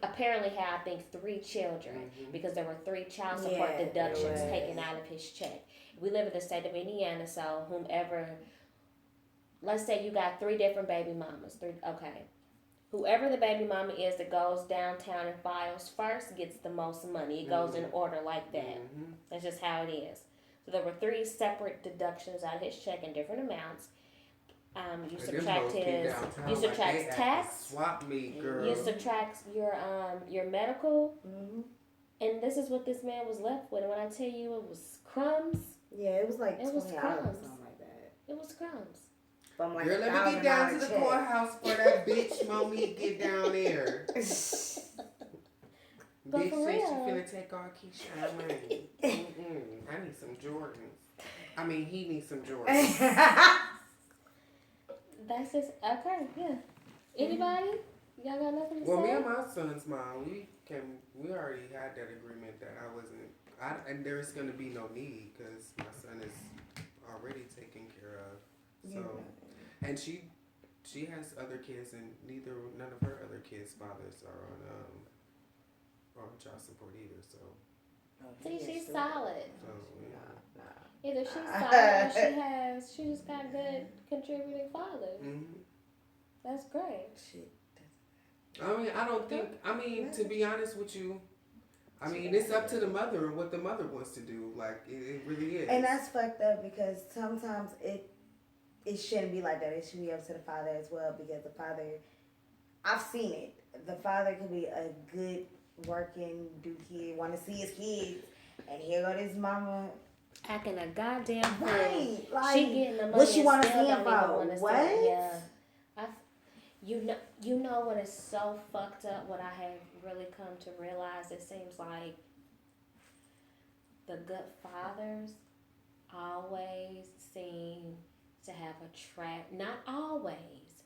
apparently had, I think, 3 children, because there were 3 child support deductions taken out of his check. We live in the state of Indiana, so let's say you got 3 different baby mamas. Whoever the baby mama is that goes downtown and files first gets the most money. It goes in order like that. That's just how it is. So there were 3 separate deductions out of his check in different amounts. You subtract tax. Swap me, girl. You subtract your medical, and this is what this man was left with. And when I tell you it was crumbs, it was like it was crumbs. Something like that. It was crumbs. From like girl, let me get down to the courthouse for that bitch mommy get down there. But Bitch for said she real, finna take our Keisha money. I need some Jordans. I mean, he needs some Jordans. that's just okay. Yeah. Anybody? Y'all got nothing to say? Well, me and my son's mom, we already had that agreement that and there's gonna be no need because my son is already taken care of. So, and she has other kids, and none of her other kids' fathers are on child support either. So, See, she's solid. So, Either she's solid or she just got good contributing fathers. mm-hmm. That's great. Shit. I mean, I don't think. I mean, to be honest with you, I mean, it's up to the mother and what the mother wants to do. Like, it really is. And that's fucked up because sometimes it shouldn't be like that. It should be up to the father as well because the father, I've seen it. The father could be a good working kid, want to see his kids, and here go this mama Acting a goddamn fool. right. Like, She getting the money. what she want to see him for? What? Yeah. You know what is so fucked up. What I have really come to realize, it seems like the good fathers always seem to have a track. Not always,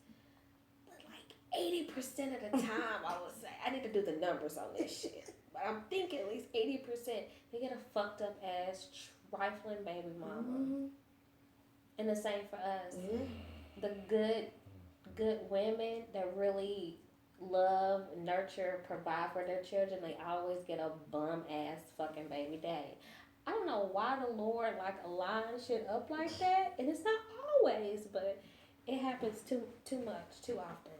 but like 80% of the time, I would say. I need to do the numbers on this shit, but I'm thinking at least 80% they get a fucked up ass trifling baby mama. Mm-hmm. And the same for us. Mm-hmm. The good women that really love, nurture, provide for their children, they always get a bum ass fucking baby daddy. I don't know why the Lord aligns shit up like that, and it's not always, but it happens too much, too often.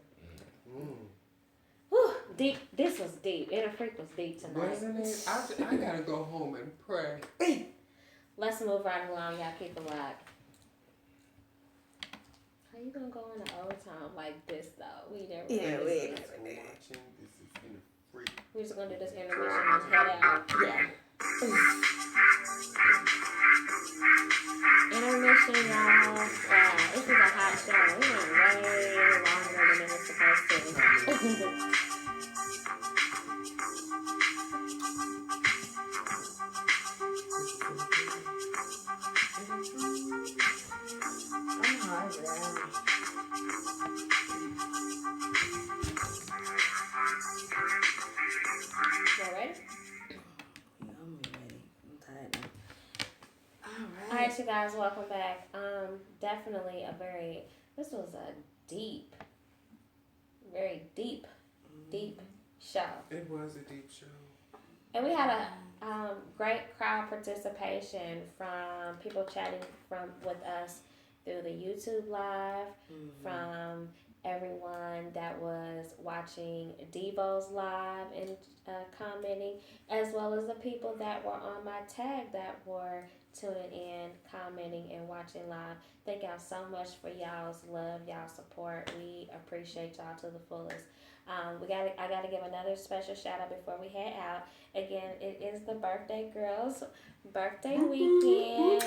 Whew, deep. This was deep. Inner Freak was deep tonight. Wasn't it? I gotta go home and pray. Let's move right along. Y'all keep it locked. How you gonna go into old time like this though? We never. Yeah, we Thanks for watching. This is Inner Freak. We're just gonna do this intermission and head out. Yeah. Intermission, y'all. Wow, this is a hot show. We went way longer than it was supposed to. I'm hungry. Y'all ready? I'm ready. I'm tired now. All right, you guys, welcome back. Definitely this was a very deep show. It was a deep show. And we had a great crowd participation from people chatting with us through the YouTube live, from everyone that was watching Devo's live and commenting, as well as the people that were on my tag that were tuning in, commenting, and watching live. Thank y'all so much for y'all's love, y'all support. We appreciate y'all to the fullest. I gotta give another special shout out before we head out. Again, it is the birthday girl's birthday weekend.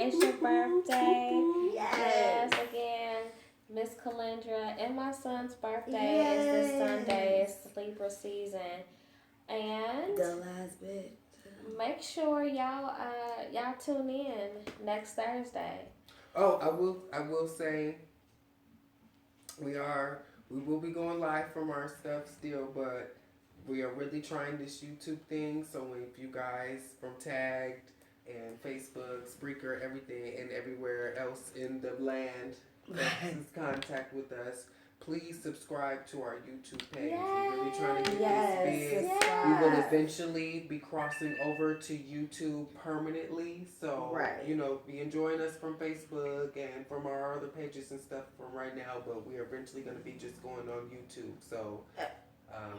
It's your birthday. Yes, again, Miss Calendra and my son's birthday is this Sunday. It's sleeper season. And The last bit. make sure y'all tune in next Thursday. Oh, I will say we will be going live from our stuff still, but we are really trying this YouTube thing. So if you guys from Tagged and Facebook, Spreaker, everything, and everywhere else in the land that is contact with us, please subscribe to our YouTube page. We're really trying to get this big. We will eventually be crossing over to YouTube permanently. So, be enjoying us from Facebook and from our other pages and stuff from right now. But we are eventually going to be just going on YouTube. So,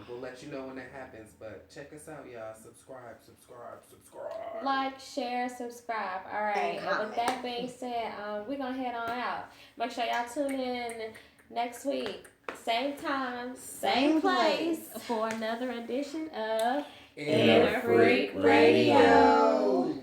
we'll let you know when that happens. But check us out, y'all. Subscribe. Like, share, subscribe. All right. And with that being said, we're going to head on out. Make sure y'all tune in next week. Same time, same place for another edition of Inner Freak Radio.